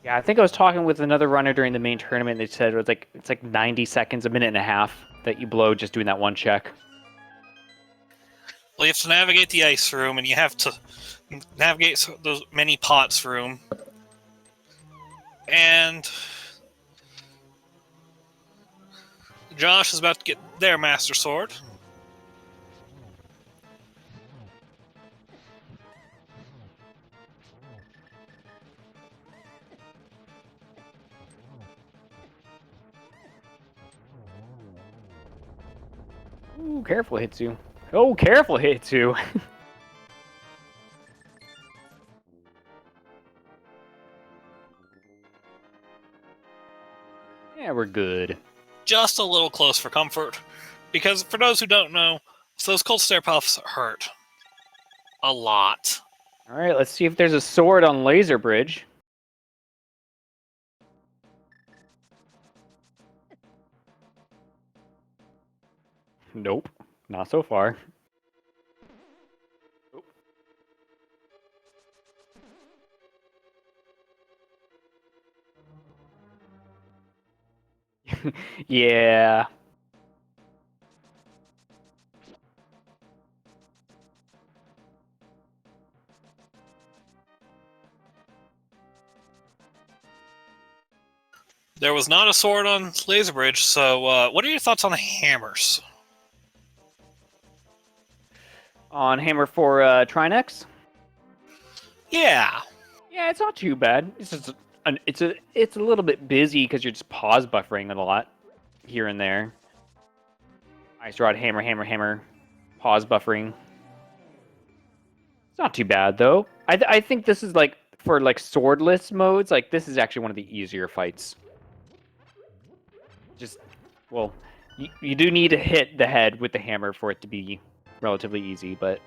Yeah, I think I was talking with another runner during the main tournament. They said it's like 90 seconds, a minute and a half that you blow just doing that one check. Well, you have to navigate the ice room, and you have to navigate those many pots room. And Josh is about to get their Master Sword. Ooh, careful, Hitsu. Oh, careful, Hitsu. Yeah, we're good. Just a little close for comfort. Because, for those who don't know, those cold stare puffs hurt. A lot. Alright, let's see if there's a sword on Laser Bridge. Nope, not so far. Yeah. There was not a sword on Laser Bridge, so what are your thoughts on the hammers? On Hammer for Trinex? Yeah. Yeah, it's not too bad. It's just it's a little bit busy because you're just pause buffering it a lot here and there. Ice Rod, hammer, hammer, hammer, pause buffering. It's not too bad though. I think this is like for like swordless modes. Like this is actually one of the easier fights. Just well, you do need to hit the head with the hammer for it to be relatively easy, but.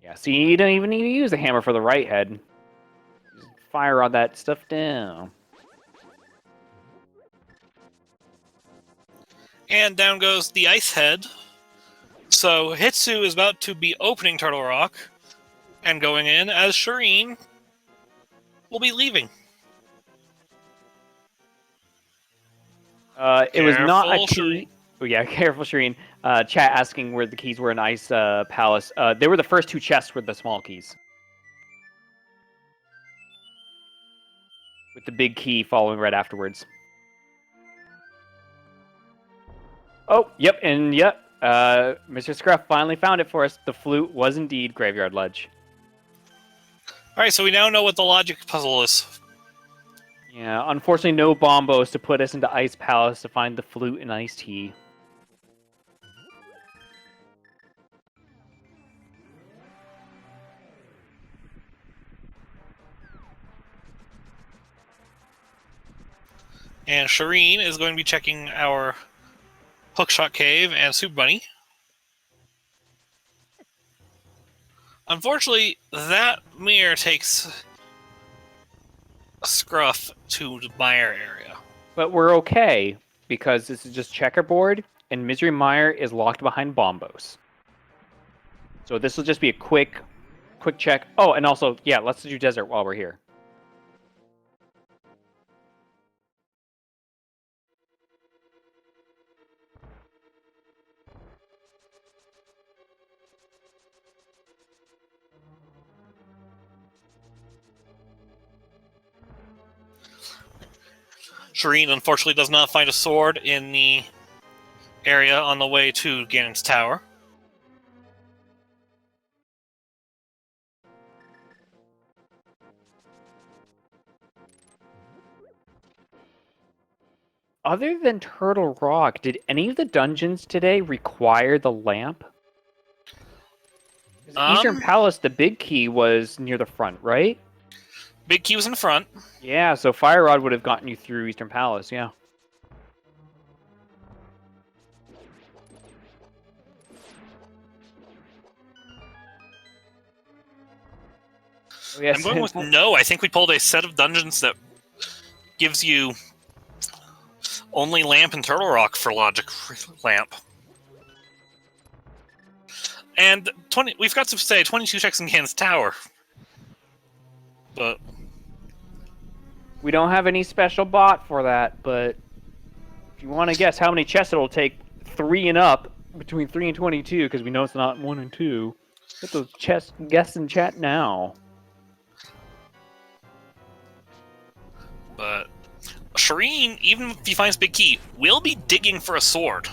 Yeah, see, you don't even need to use the hammer for the right head. Just fire all that stuff down. And down goes the ice head. So Hitsu is about to be opening Turtle Rock and going in, as Shireen will be leaving. It was not a Careful, key. Shireen. Oh yeah, careful, Shireen. Chat asking where the keys were in Ice Palace. They were the first two chests with the small keys. With the big key following right afterwards. Oh, yep, and yep. Mr. Scruff finally found it for us. The flute was indeed Graveyard Ledge. Alright, so we now know what the logic puzzle is. Yeah, unfortunately no bombos to put us into Ice Palace to find the flute and iced tea. And Shireen is going to be checking our Hookshot Cave and Super Bunny. Unfortunately, that mirror takes Scruff to the Mire area. But we're okay, because this is just checkerboard, and Misery Mire is locked behind Bombos. So this will just be a quick check. Oh, and also, yeah, let's do desert while we're here. Shireen unfortunately does not find a sword in the area on the way to Ganon's tower. Other than Turtle Rock, did any of the dungeons today require the lamp? Eastern Palace, the big key was near the front, right? Big key was in the front. Yeah, so Fire Rod would have gotten you through Eastern Palace, yeah. Oh, yes. I'm going with no. I think we pulled a set of dungeons that gives you only lamp and Turtle Rock for logic lamp. And we've got to say 22 checks in Ganon's tower. But we don't have any special bot for that, but if you want to guess how many chests it'll take 3 and up, between 3 and 22, because we know it's not 1 and 2, get those chests guess in chat now. But Shireen, even if he finds Big Key, will be digging for a sword.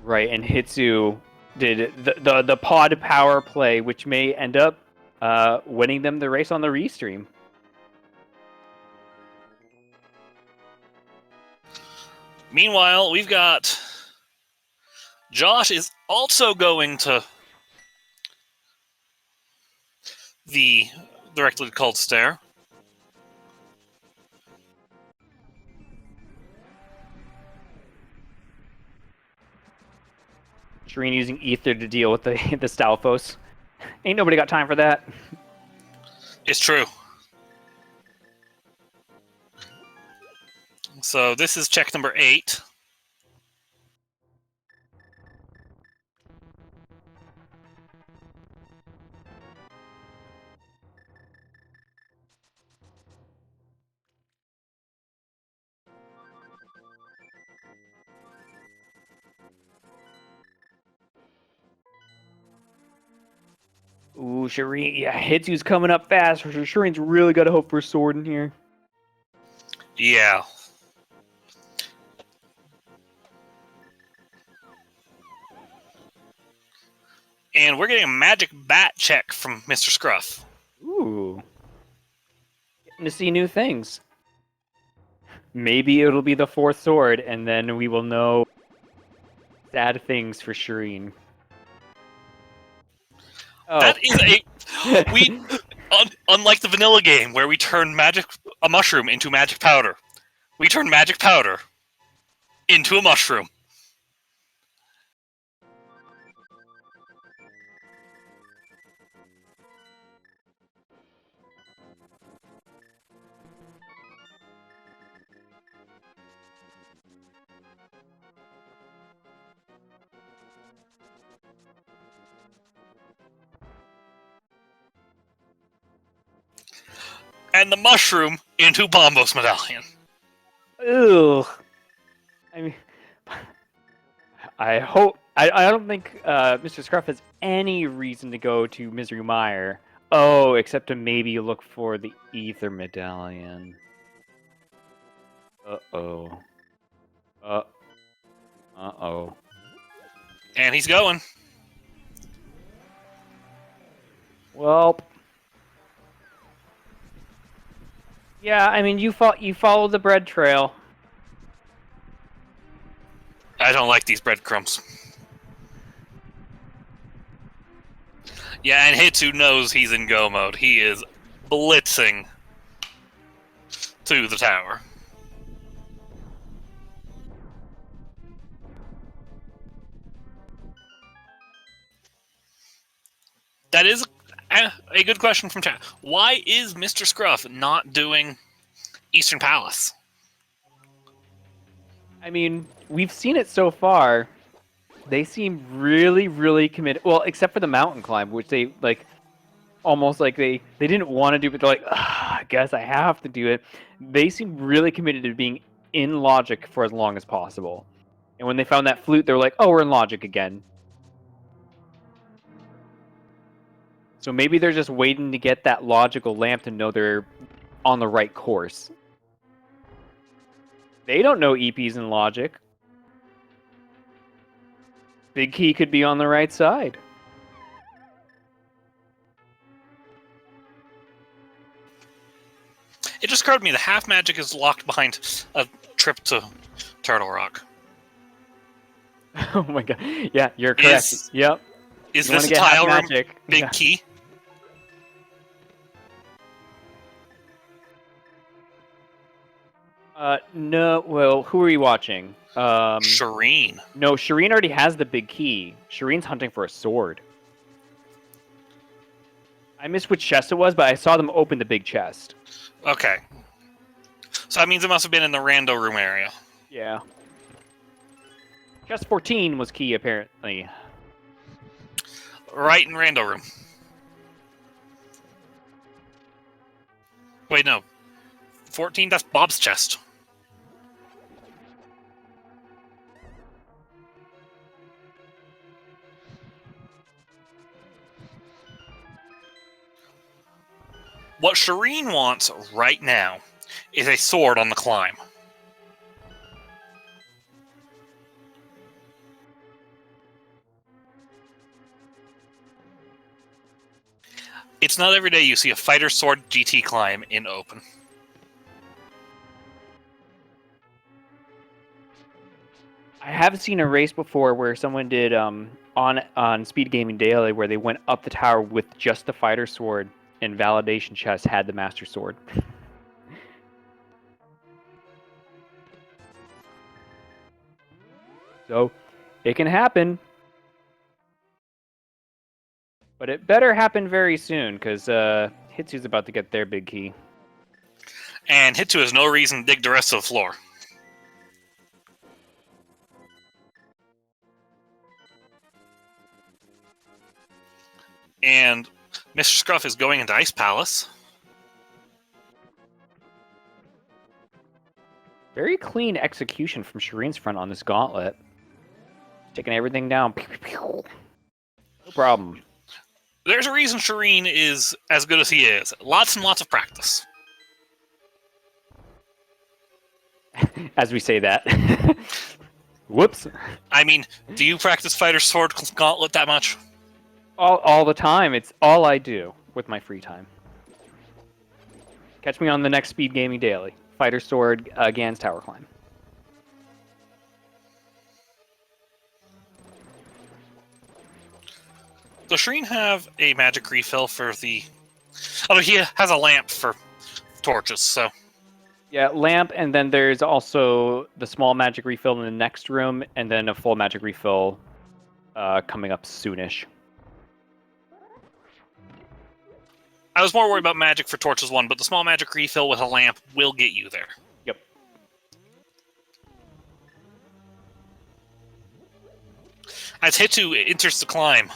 Right, and Hitsu did the pod power play, which may end up winning them the race on the restream. Meanwhile, we've got Josh is also going to the directly called stair. Shireen using Ether to deal with the Stalfos. Ain't nobody got time for that. It's true. So this is check number 8. Ooh, Shireen, yeah, Hitsu's coming up fast. Shireen's really got to hope for a sword in here. Yeah. And we're getting a magic bat check from Mr. Scruff. Ooh. Getting to see new things. Maybe it'll be the 4th sword, and then we will know sad things for Shireen. Oh. That is unlike the vanilla game where we turn a mushroom into magic powder. We turn magic powder into a mushroom. And the mushroom into Bombos Medallion. Ugh. I mean, I hope... I don't think Mr. Scruff has any reason to go to Misery Mire. Oh, except to maybe look for the Ether Medallion. Uh-oh. Uh-oh. And he's going. Well... yeah, I mean, you follow the bread trail. I don't like these breadcrumbs. Yeah, and Hitsu knows he's in go mode. He is blitzing to the tower. That is a good question from chat. Why is Mr. Scruff not doing Eastern Palace? I mean, we've seen it so far. They seem really, really committed. Well, except for the mountain climb, which they like, almost like they didn't want to do, but they're like, I guess I have to do it. They seem really committed to being in logic for as long as possible. And when they found that flute, they were like, oh, we're in logic again. So maybe they're just waiting to get that logical lamp to know they're on the right course. They don't know EP's in logic. Big Key could be on the right side. It just occurred to me the half magic is locked behind a trip to Turtle Rock. Oh my god. Yeah, you're correct. Yep. Is You this wanna a get half tile room magic? big Yeah. key? No. Well, who are you watching? Shireen. No, Shireen already has the big key. Shireen's hunting for a sword. I missed which chest it was, but I saw them open the big chest. Okay. So that means it must have been in the rando room area. Yeah. Chest 14 was key, apparently. Right in rando room. Wait, no. 14, that's Bob's chest. What Shireen wants right now is a sword on the climb. It's not every day you see a fighter sword GT climb in open. I have seen a race before where someone did on Speed Gaming Daily where they went up the tower with just the fighter sword and validation chest had the master sword. So it can happen. But it better happen very soon, because Hitsu's about to get their big key. And Hitsu has no reason to dig the rest of the floor. And Mr. Scruff is going into Ice Palace. Very clean execution from Shireen's front on this gauntlet. Taking everything down. No problem. There's a reason Shireen is as good as he is. Lots and lots of practice. As we say that. Whoops. I mean, do you practice Fighter Sword Gauntlet that much? All the time. It's all I do with my free time. Catch me on the next Speed Gaming Daily. Fighter Sword, Gans Tower Climb. Does Shireen have a magic refill for the... Oh, he has a lamp for torches, so... Yeah, lamp, and then there's also the small magic refill in the next room, and then a full magic refill coming up soonish. I was more worried about magic for torches 1, but the small magic refill with a lamp will get you there. Yep. As Hitsu enters the climb...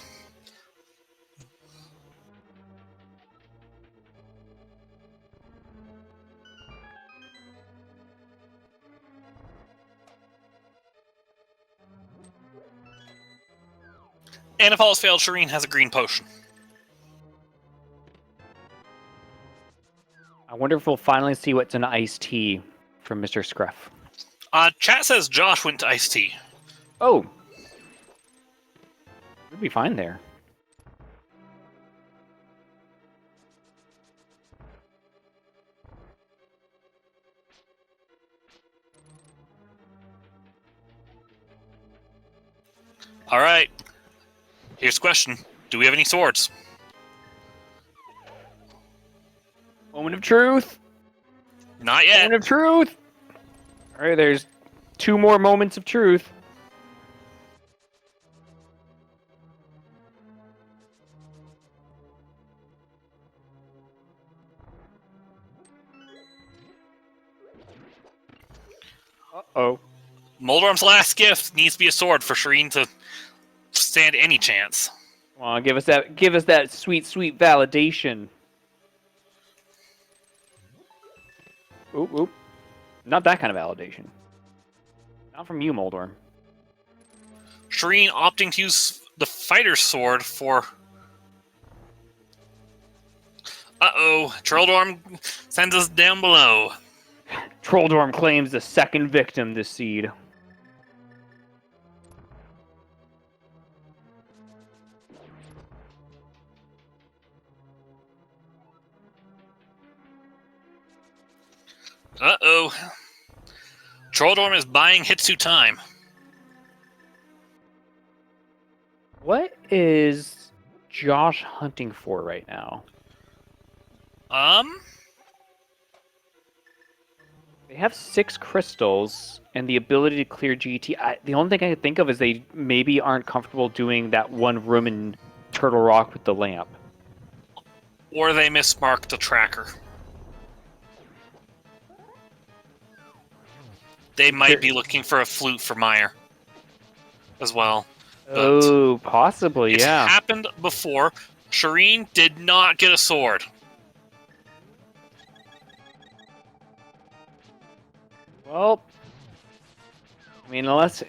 And if all is failed, Shireen has a green potion. I wonder if we'll finally see what's an iced tea from Mr. Scruff. Chat says Josh went to Iced Tea. Oh! We'll be fine there. Alright. Here's the question. Do we have any swords? Moment of truth! Not yet. Moment of truth! Alright, there's 2 more moments of truth. Uh-oh. Moldorm's last gift needs to be a sword for Shireen to stand any chance. Come on, give us that sweet, sweet validation. Oop, oop. Not that kind of validation. Not from you, Moldorm. Shireen opting to use the fighter's sword for... Uh-oh, Trolldorm sends us down below. Trolldorm claims the second victim this seed. Uh-oh. Trolldorm is buying Hitsu time. What is Josh hunting for right now? They have 6 crystals and the ability to clear GT. The only thing I can think of is they maybe aren't comfortable doing that one room in Turtle Rock with the lamp. Or they mismarked the tracker. They might be looking for a flute for Meyer as well. Oh, possibly, It's yeah. happened before. Shireen did not get a sword. Well, I mean, unless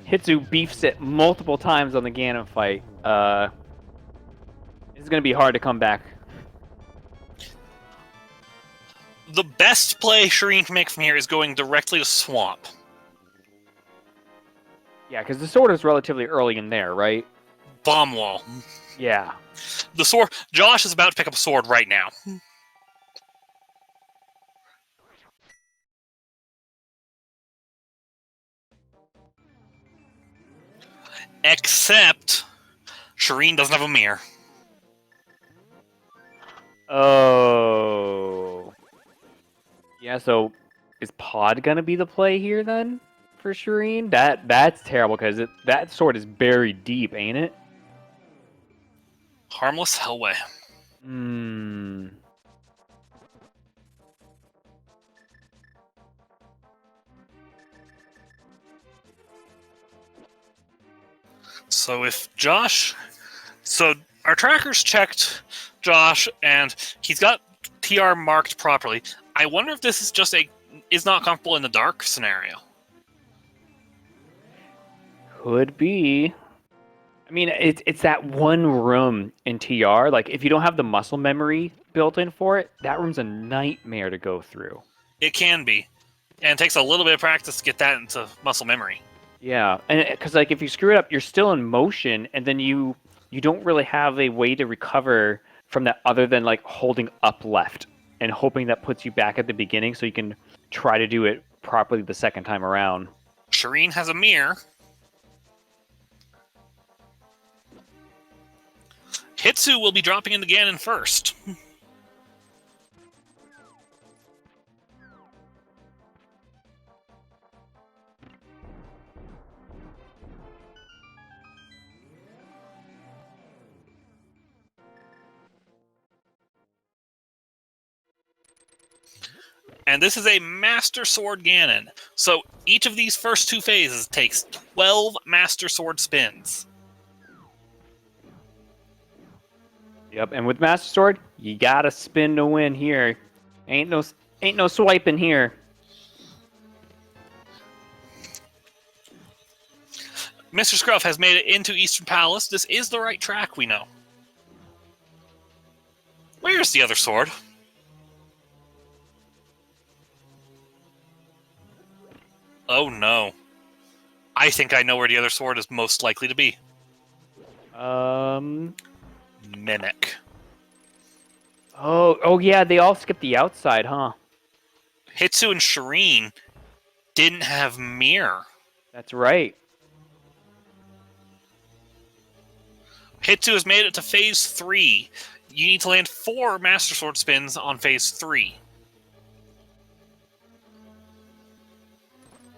Hitsu beefs it multiple times on the Ganon fight, it's going to be hard to come back. The best play Shireen can make from here is going directly to Swamp. Yeah, because the sword is relatively early in there, right? Bomb wall. Yeah. The sword. Josh is about to pick up a sword right now. Except Shireen doesn't have a mirror. Oh. Yeah, so is Pod gonna be the play here then for Shireen? That's terrible because that sword is buried deep, ain't it? Harmless Hellway. Hmm. So if Josh... So our trackers checked Josh, and he's got TR marked properly. I wonder if this is just is not comfortable in the dark scenario. Could be. I mean, it's that one room in TR. Like, if you don't have the muscle memory built in for it, that room's a nightmare to go through. It can be. And it takes a little bit of practice to get that into muscle memory. Yeah, and because like if you screw it up, you're still in motion, and then you don't really have a way to recover from that other than like holding up left and hoping that puts you back at the beginning so you can try to do it properly the second time around. Shireen has a mirror. Hitsu will be dropping into Ganon first. And this is a Master Sword Ganon. So each of these first 2 phases takes 12 Master Sword spins. Yep, and with Master Sword, you gotta spin to win here. Ain't no swiping here. Mr. Scruff has made it into Eastern Palace. This is the right track, we know. Where's the other sword? Oh no. I think I know where the other sword is most likely to be. Mimic. Oh yeah, they all skipped the outside, huh? Hitsu and Shireen didn't have mirror. That's right. Hitsu has made it to phase 3. You need to land 4 Master Sword spins on phase 3.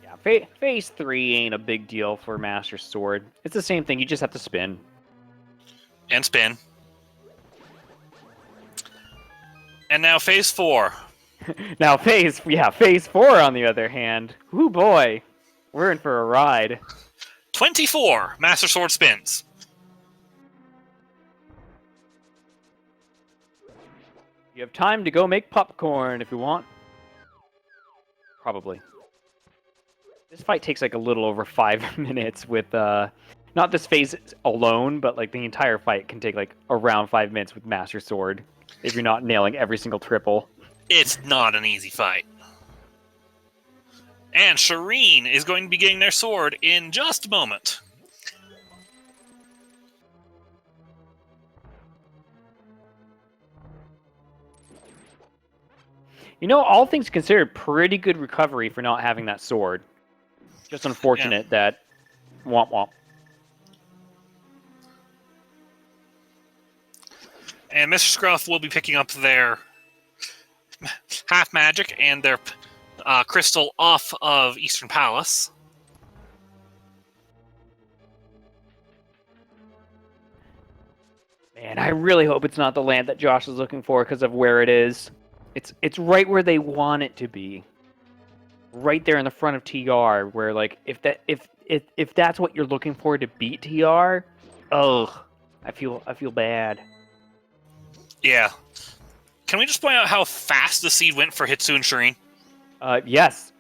Yeah, phase 3 ain't a big deal for Master Sword. It's the same thing, you just have to spin. And spin. And now phase 4. Now phase 4 on the other hand. Ooh boy, we're in for a ride. 24. Master Sword spins. You have time to go make popcorn if you want. Probably. This fight takes like a little over 5 minutes with not this phase alone, but like the entire fight can take like around 5 minutes with Master Sword if you're not nailing every single triple. It's not an easy fight. And Shireen is going to be getting their sword in just a moment. You know, all things considered, pretty good recovery for not having that sword. Just unfortunate that womp womp. And Mr. Scruff will be picking up their half magic and their crystal off of Eastern Palace. Man, I really hope it's not the land that Josh is looking for because of where it is. It's right where they want it to be. Right there in the front of TR, where like if that's what you're looking for to beat TR, oh, I feel bad. Yeah. Can we just point out how fast the seed went for Hitsu and Shireen? Yes.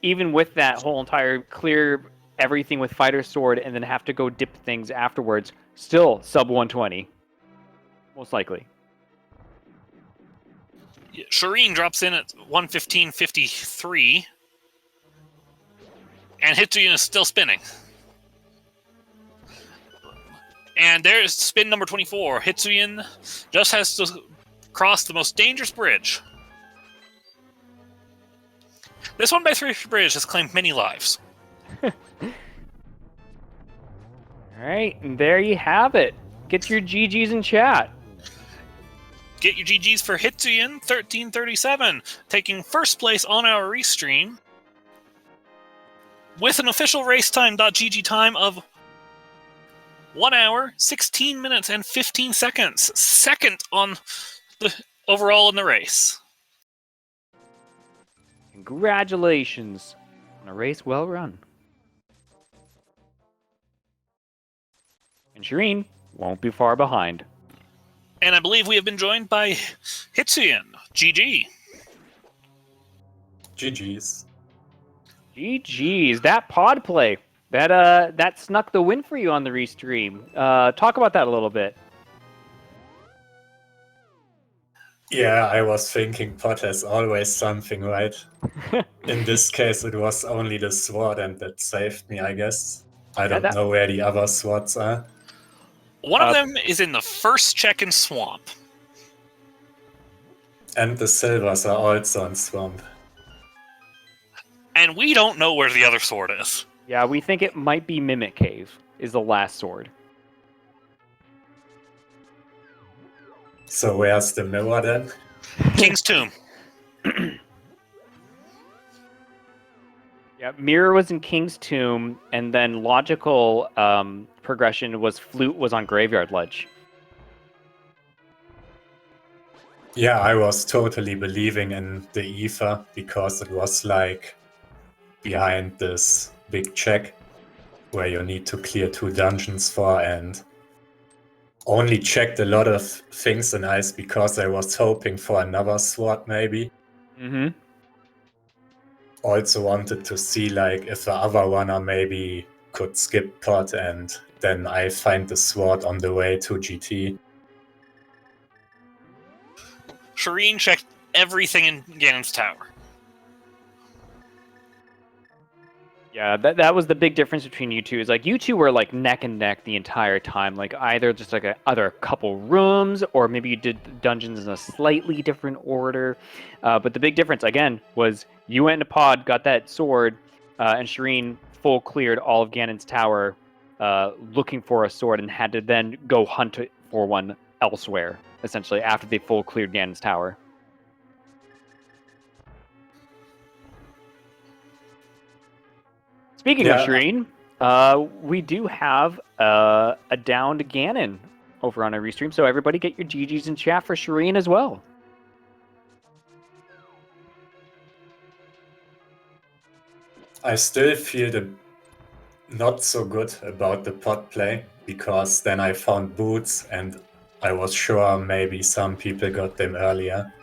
Even with that whole entire clear everything with Fighter Sword and then have to go dip things afterwards, still sub 120. Most likely. Shireen drops in at 115.53. And Hitsuyin is still spinning. And there's spin number 24. Hitsuyin just has to cross the most dangerous bridge. This 1x3 bridge has claimed many lives. Alright, and there you have it. Get your GGs in chat. Get your GGs for Hitsuyin 1337, taking first place on our restream with an official racetime.gg time of 1 hour, 16 minutes, and 15 seconds. Second on the overall in the race. Congratulations on a race well run. And Shireen won't be far behind. And I believe we have been joined by Hitsuyin. GG. GG's. GG's. That pod play. That snuck the win for you on the restream. Talk about that a little bit. Yeah, I was thinking pot has always something, right? In this case, it was only the sword, and that saved me, I guess. I don't know where the other swords are. One of them is in the first check in Swamp. And the silvers are also in Swamp. And we don't know where the other sword is. Yeah, we think it might be Mimic Cave, is the last sword. So where's the mirror then? King's Tomb. Yeah, Mirror was in King's Tomb, and then logical progression was Flute was on Graveyard Ledge. Yeah, I was totally believing in the Ether because it was like behind this big check where you need to clear 2 dungeons for, and only checked a lot of things in ice because I was hoping for another sword maybe. Mm-hmm. Also wanted to see like if the other runner maybe could skip pot and then I find the sword on the way to GT. Shireen checked everything in Ganon's Tower. Yeah, that was the big difference between you two. Is like you two were like neck and neck the entire time. Like either just like either a couple rooms, or maybe you did dungeons in a slightly different order. But the big difference again was you went into pod, got that sword, and Shireen full cleared all of Ganon's Tower, looking for a sword, and had to then go hunt for one elsewhere. Essentially, after they full cleared Ganon's Tower. Speaking of Shireen, we do have a downed Ganon over on our restream, so everybody get your GGs in chat for Shireen as well. I still feel not so good about the pod play, because then I found boots and I was sure maybe some people got them earlier.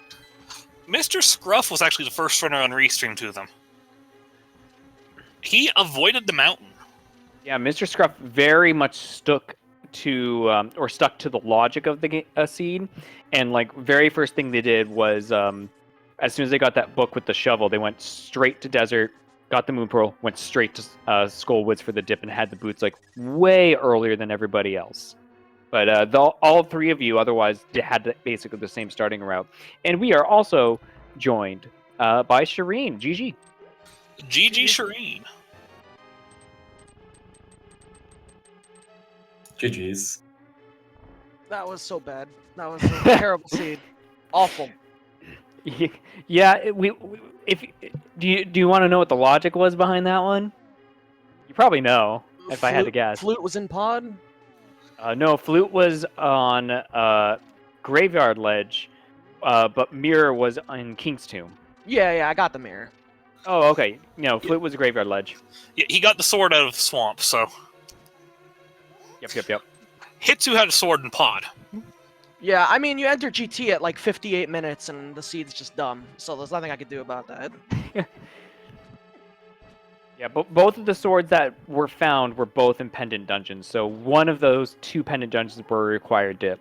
Mr. Scruff was actually the first runner on Restream to them. He avoided the mountain. Yeah, Mr. Scruff very much stuck to the logic of the seed, and like very first thing they did was as soon as they got that book with the shovel, they went straight to desert, got the moon pearl, went straight to Skull Woods for the dip, and had the boots like way earlier than everybody else. But all three of you otherwise had basically the same starting route, and we are also joined by Shireen. GG. GG Shireen. GG's. That was so bad. That was a terrible seed. Awful. Yeah, do you want to know what the logic was behind that one? You probably know, if I had to guess. Flute was in pod? No, Flute was on Graveyard Ledge, but Mirror was in King's Tomb. Yeah, I got the mirror. Oh, okay. No, Flute was a Graveyard Ledge. Yeah, he got the sword out of the swamp, so... Yep. Hitsu had a sword in pod. Yeah, I mean, you enter GT at like 58 minutes, and the seed's just dumb, so there's nothing I could do about that. Yeah, but both of the swords that were found were both in pendant dungeons, so one of those two pendant dungeons were a required dip.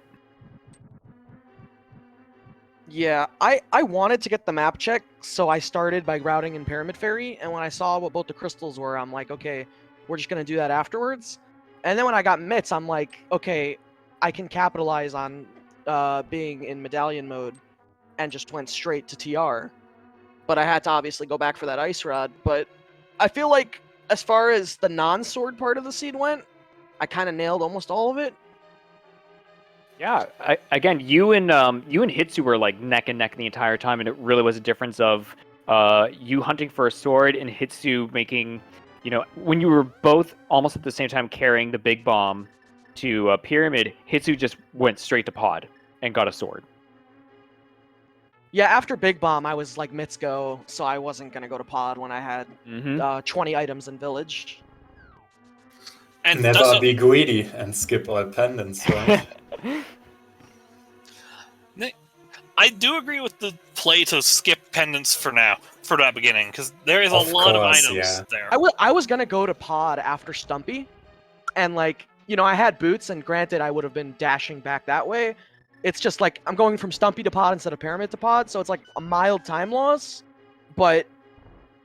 Yeah, I wanted to get the map check, so I started by routing in Pyramid Fairy, and when I saw what both the crystals were, I'm like, okay, we're just going to do that afterwards. And then when I got mitts, I'm like, okay, I can capitalize on being in medallion mode, and just went straight to TR. But I had to obviously go back for that ice rod. But I feel like as far as the non-sword part of the seed went, I kind of nailed almost all of it. Yeah, again, you and Hitsu were like neck and neck the entire time, and it really was a difference of you hunting for a sword and Hitsu making, when you were both almost at the same time carrying the big bomb to a pyramid, Hitsu just went straight to pod and got a sword. Yeah, after Big Bomb, I was like mitts go, so I wasn't going to go to pod when I had 20 items in village. And never be greedy and skip all pendants, right? I do agree with the play to skip pendants for now, for that beginning, because there is a lot of items there. I was going to go to pod after Stumpy, and like, I had boots, and granted, I would have been dashing back that way. It's just like, I'm going from Stumpy to pod instead of Pyramid to pod, so it's like a mild time loss, but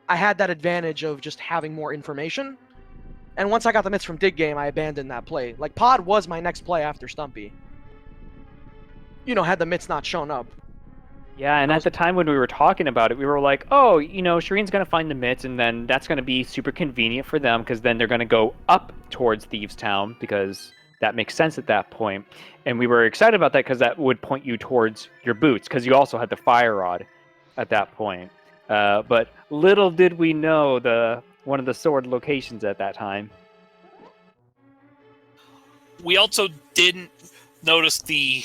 I had that advantage of just having more information. And once I got the mitts from Dig Game, I abandoned that play. Like, pod was my next play after Stumpy. Had the mitts not shown up. Yeah, and at the time when we were talking about it, we were like, oh, Shireen's going to find the mitts, and then that's going to be super convenient for them, because then they're going to go up towards Thieves' Town, because that makes sense at that point. And we were excited about that, because that would point you towards your boots, because you also had the fire rod at that point. But little did we know one of the sword locations at that time. We also didn't notice the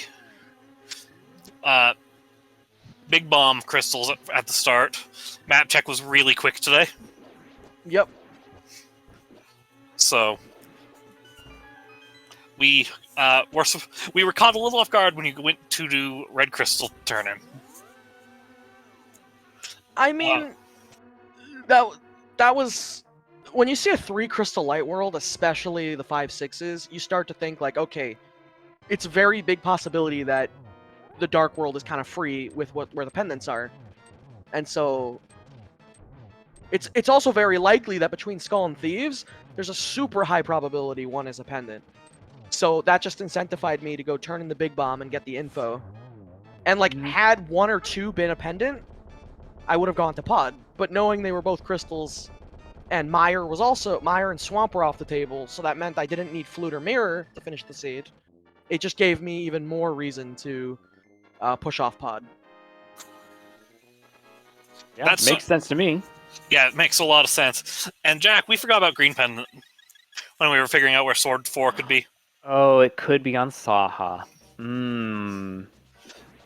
Big Bomb crystals at the start. Map check was really quick today. Yep. So we were caught a little off guard when you went to do red crystal turn-in. I mean, that was when you see a 3 crystal light world, especially the 5/6s, you start to think like, okay, it's a very big possibility that the dark world is kind of free with where the pendants are, and so it's also very likely that between Skull and Thieves, there's a super high probability one is a pendant. So that just incentivized me to go turn in the Big Bomb and get the info. And like, had 1 or 2 been a pendant, I would have gone to pod. But knowing they were both crystals, and Meyer and Swamp were off the table, so that meant I didn't need Flute or Mirror to finish the seed. It just gave me even more reason to push off pod. Yeah, that makes sense to me. Yeah, it makes a lot of sense. And Jack, we forgot about Green Pendant when we were figuring out where Sword 4 could be. Oh, it could be on Saha.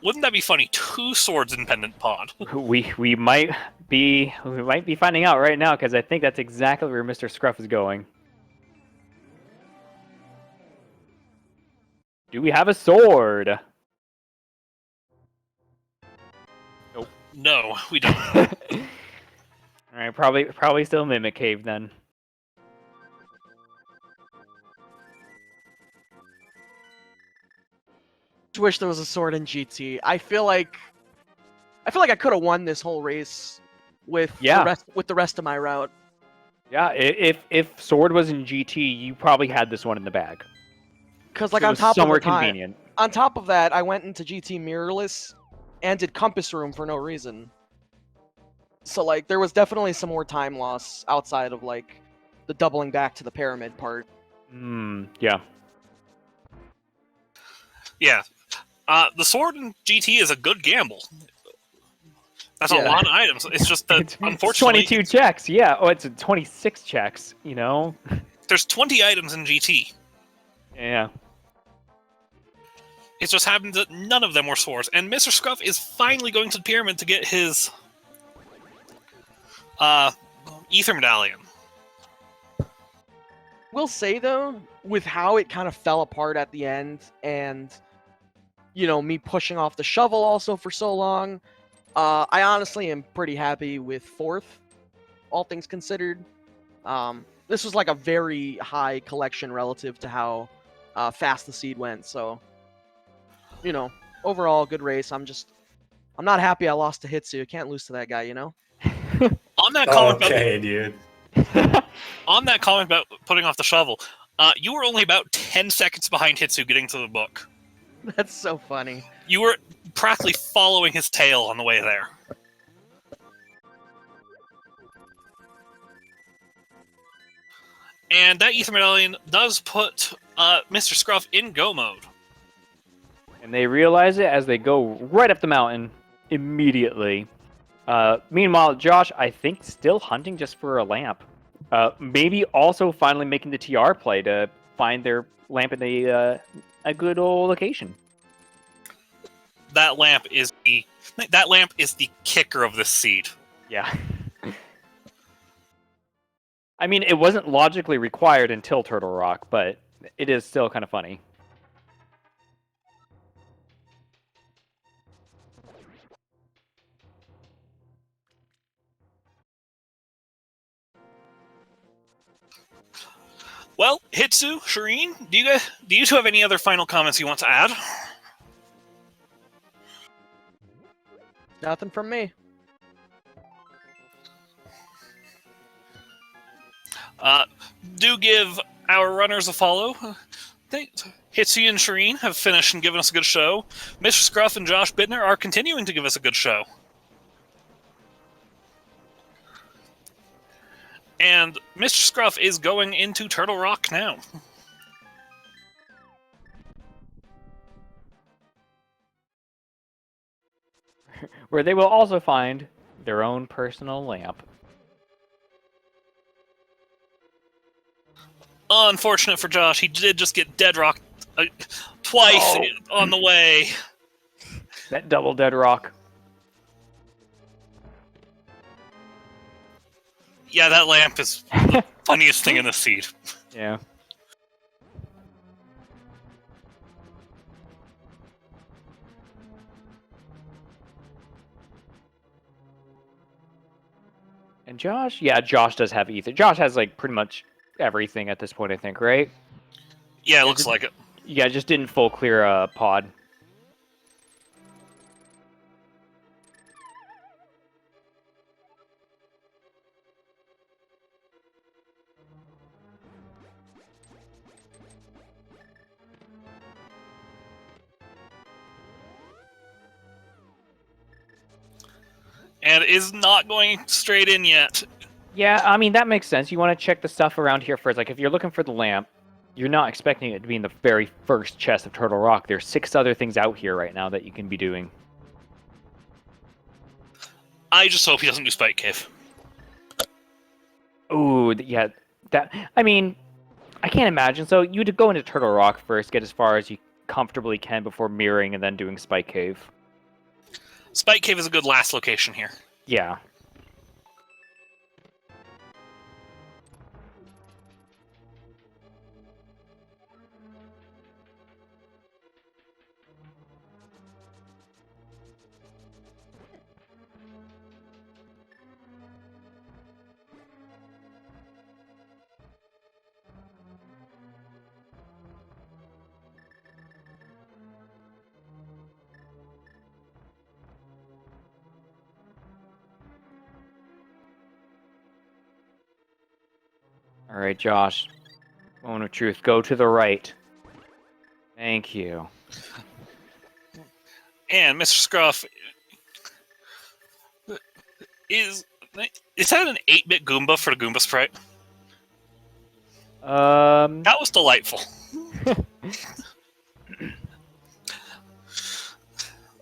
Wouldn't that be funny? 2 swords in Pendant Pod. We might be finding out right now, because I think that's exactly where Mr. Scruff is going. Do we have a sword? No, we don't. Alright, probably still Mimic Cave then. Just wish there was a sword in GT. I feel like I could have won this whole race with the rest of my route. Yeah, if sword was in GT, you probably had this one in the bag. Because like It on was top of somewhere the time, convenient. on top of that, I went into GT mirrorless and did compass room for no reason. So like there was definitely some more time loss outside of like the doubling back to the pyramid part. Yeah. Yeah. The sword in GT is a good gamble. That's a Yeah. lot of items. It's just that, It's unfortunately, 22 checks, yeah. Oh, it's 26 checks, you know? there's 20 items in GT. Yeah. It just happened that none of them were swords. And Mr. Scruff is finally going to the pyramid to get his Ether Medallion. Will say though, with how it kind of fell apart at the end, and you know me pushing off the shovel also for so long, I honestly am pretty happy with 4th, all things considered. This was like a very high collection relative to how fast the seed went. So, you know, overall good race. I'm not happy I lost to Hitsu. Can't lose to that guy, you know. On that comment Okay, dude. on that comment about putting off the shovel, you were only about 10 seconds behind Hitsu getting to the book. That's so funny. You were practically following his tail on the way there. And that Ether Medallion does put Mr. Scruff in go mode. And they realize it as they go right up the mountain immediately. Meanwhile, Josh, I think, still hunting just for a lamp. Maybe also finally making the TR play to find their lamp in a good old location. That lamp is the kicker of this seed. Yeah. I mean, it wasn't logically required until Turtle Rock, but it is still kind of funny. Well, Hitsu, Shireen, do you two have any other final comments you want to add? Nothing from me. Do give our runners a follow. Hitsu and Shireen have finished and given us a good show. Mr. Scruff and Josh Bittner are continuing to give us a good show. And Mr. Scruff is going into Turtle Rock now. Where they will also find their own personal lamp. Unfortunate for Josh, he did just get deadrocked twice on the way. That double dead rock. Yeah, that lamp is the funniest thing in the seed. Yeah. And Josh? Yeah, Josh does have ether. Josh has, like, pretty much everything at this point, I think, right? Yeah, it looks like it. Yeah, just didn't full clear a pod. And is not going straight in yet. Yeah, I mean, that makes sense. You want to check the stuff around here first. Like, if you're looking for the lamp, you're not expecting it to be in the very first chest of Turtle Rock. There's 6 other things out here right now that you can be doing. I just hope he doesn't do Spike Cave. Ooh, yeah. That. I mean, I can't imagine. So you'd go into Turtle Rock first, get as far as you comfortably can before mirroring and then doing Spike Cave. Spike Cave is a good last location here. Yeah. All right, Josh. Moment of truth. Go to the right. Thank you. And Mr. Scruff is that an 8-bit Goomba for the Goomba sprite? That was delightful.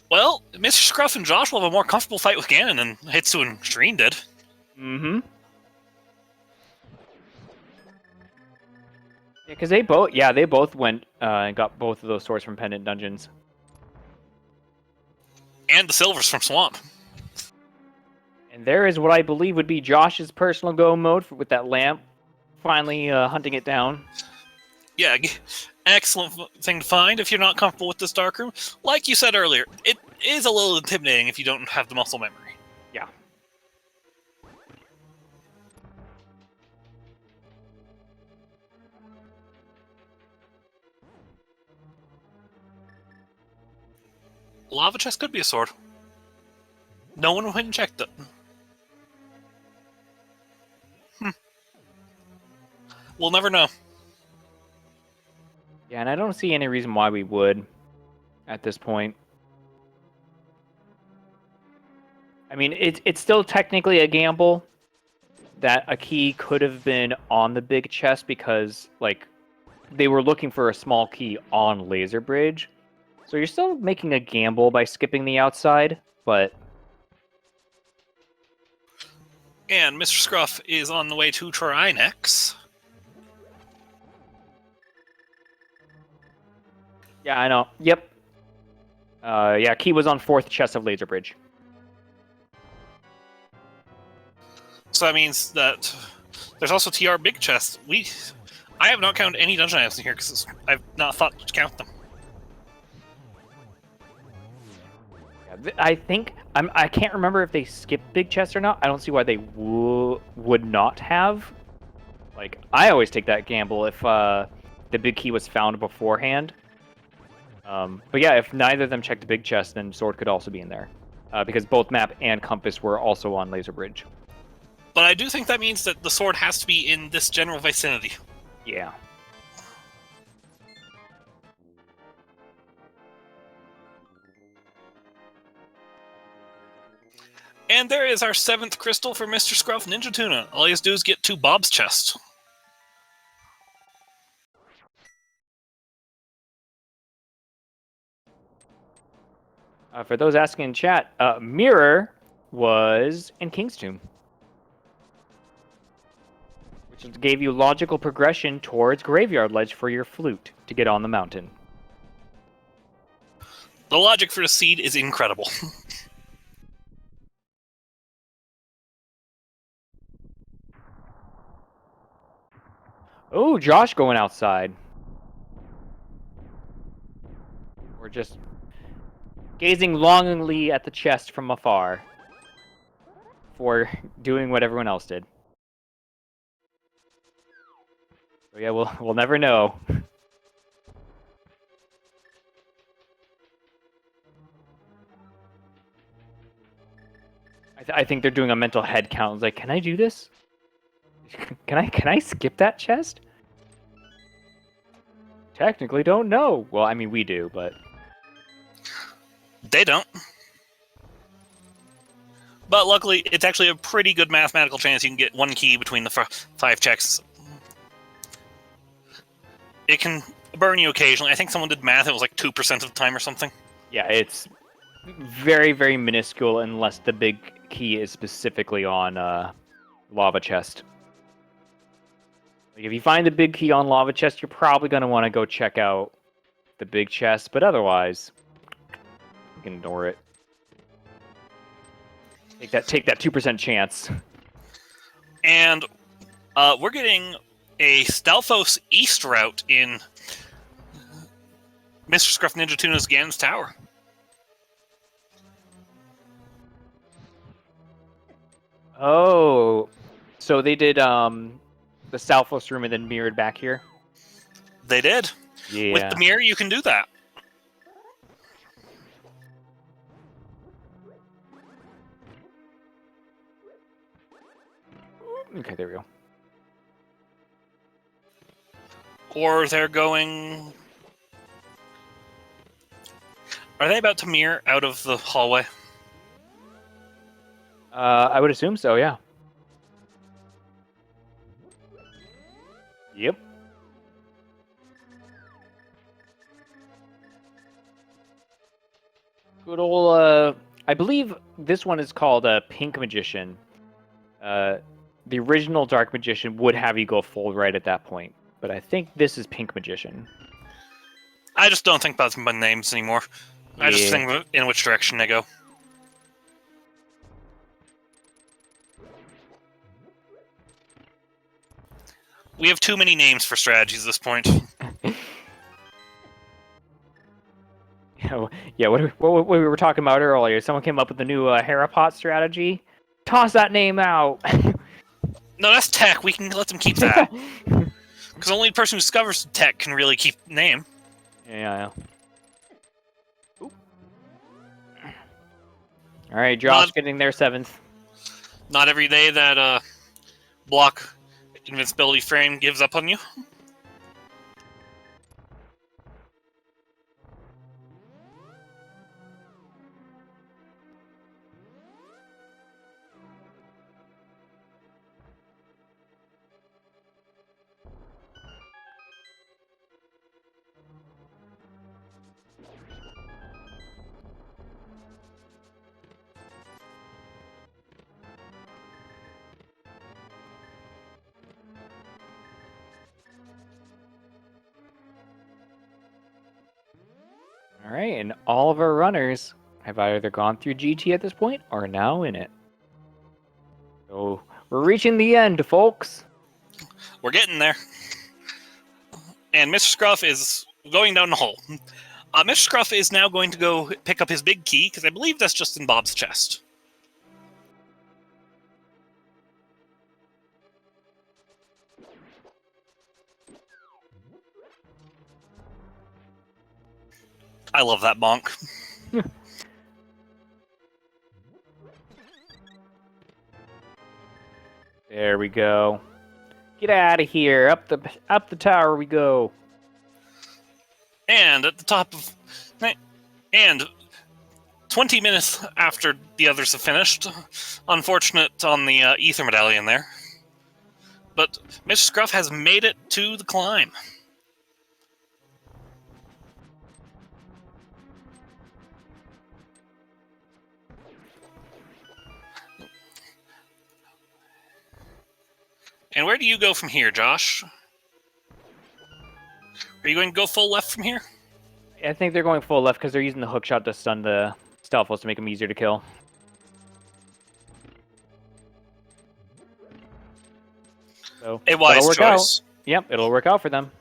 Well, Mr. Scruff and Josh will have a more comfortable fight with Ganon than Hitsu and Shireen did. Mm-hmm. Yeah, because they both went and got both of those swords from Pendant Dungeons. And the silvers from Swamp. And there is what I believe would be Josh's personal go mode with that lamp, finally hunting it down. Yeah, excellent thing to find if you're not comfortable with this dark room. Like you said earlier, it is a little intimidating if you don't have the muscle memory. Yeah. Lava chest could be a sword. No one went and checked it. We'll never know. Yeah, and I don't see any reason why we would at this point. I mean, it's still technically a gamble that a key could have been on the big chest because, like, they were looking for a small key on Laser Bridge. So you're still making a gamble by skipping the outside, but... And Mr. Scruff is on the way to Trinex. Yeah, I know. Yep. Yeah, key was on 4th chest of Laser Bridge. So that means that there's also TR big chest. I have not counted any dungeon items in here because I've not thought to count them. I think I can't remember if they skipped big chest or not. I don't see why they would not have. Like, I always take that gamble if the big key was found beforehand. But yeah, if neither of them checked the big chest, then sword could also be in there, because both map and compass were also on Laser Bridge. But I do think that means that the sword has to be in this general vicinity. Yeah. And there is our 7th crystal for Mr. Scruff Ninja Tuna. All he has to do is get to Bob's chest. For those asking in chat, Mirror was in King's Tomb, which gave you logical progression towards Graveyard Ledge for your flute to get on the mountain. The logic for the seed is incredible. Oh, Josh going outside. We're just gazing longingly at the chest from afar for doing what everyone else did. So yeah, we'll never know. I think they're doing a mental head count. It's like, can I do this? Can I skip that chest? Technically don't know. Well, I mean, we do, but... They don't. But luckily, it's actually a pretty good mathematical chance you can get one key between the 5 checks. It can burn you occasionally. I think someone did math, it was like 2% of the time or something. Yeah, it's very, very minuscule unless the big key is specifically on Lava Chest. Like, if you find the big key on Lava Chest, you're probably going to want to go check out the big chest, but otherwise, you can ignore it. Take that 2% chance. And we're getting a Stalfos East route in Mr. Scruff Ninja Tuna's Ganon's Tower. Oh, so they did the Southwest room and then mirrored back here? They did. Yeah. With the mirror, you can do that. Okay, there we go. Or they're going... Are they about to mirror out of the hallway? I would assume so, yeah. Yep. Good old, I believe this one is called Pink Magician. The original Dark Magician would have you go full right at that point, but I think this is Pink Magician. I just don't think about them by names anymore. I just Yeah. think in which direction they go. We have too many names for strategies at this point. Yeah, what we were talking about earlier. Someone came up with the new Hera pot strategy. Toss that name out. No, that's tech. We can let them keep that. Because only the person who discovers tech can really keep the name. Yeah. All right, Josh getting there 7th. Not every day that block invincibility frame gives up on you. All right, and all of our runners have either gone through GT at this point or are now in it. So we're reaching the end, folks. We're getting there. And Mr. Scruff is going down the hole. Mr. Scruff is now going to go pick up his big key, because I believe that's just in Bob's chest. I love that bonk. There we go. Get out of here. Up the tower we go. And at the top of... And 20 minutes after the others have finished, unfortunate on the ether medallion there, but Mr. Scruff has made it to the climb. And where do you go from here, Josh? Are you going to go full left from here? I think they're going full left because they're using the hookshot to stun the Stalfos to make them easier to kill. So A wise that'll work choice. out. Yep, it'll work out for them.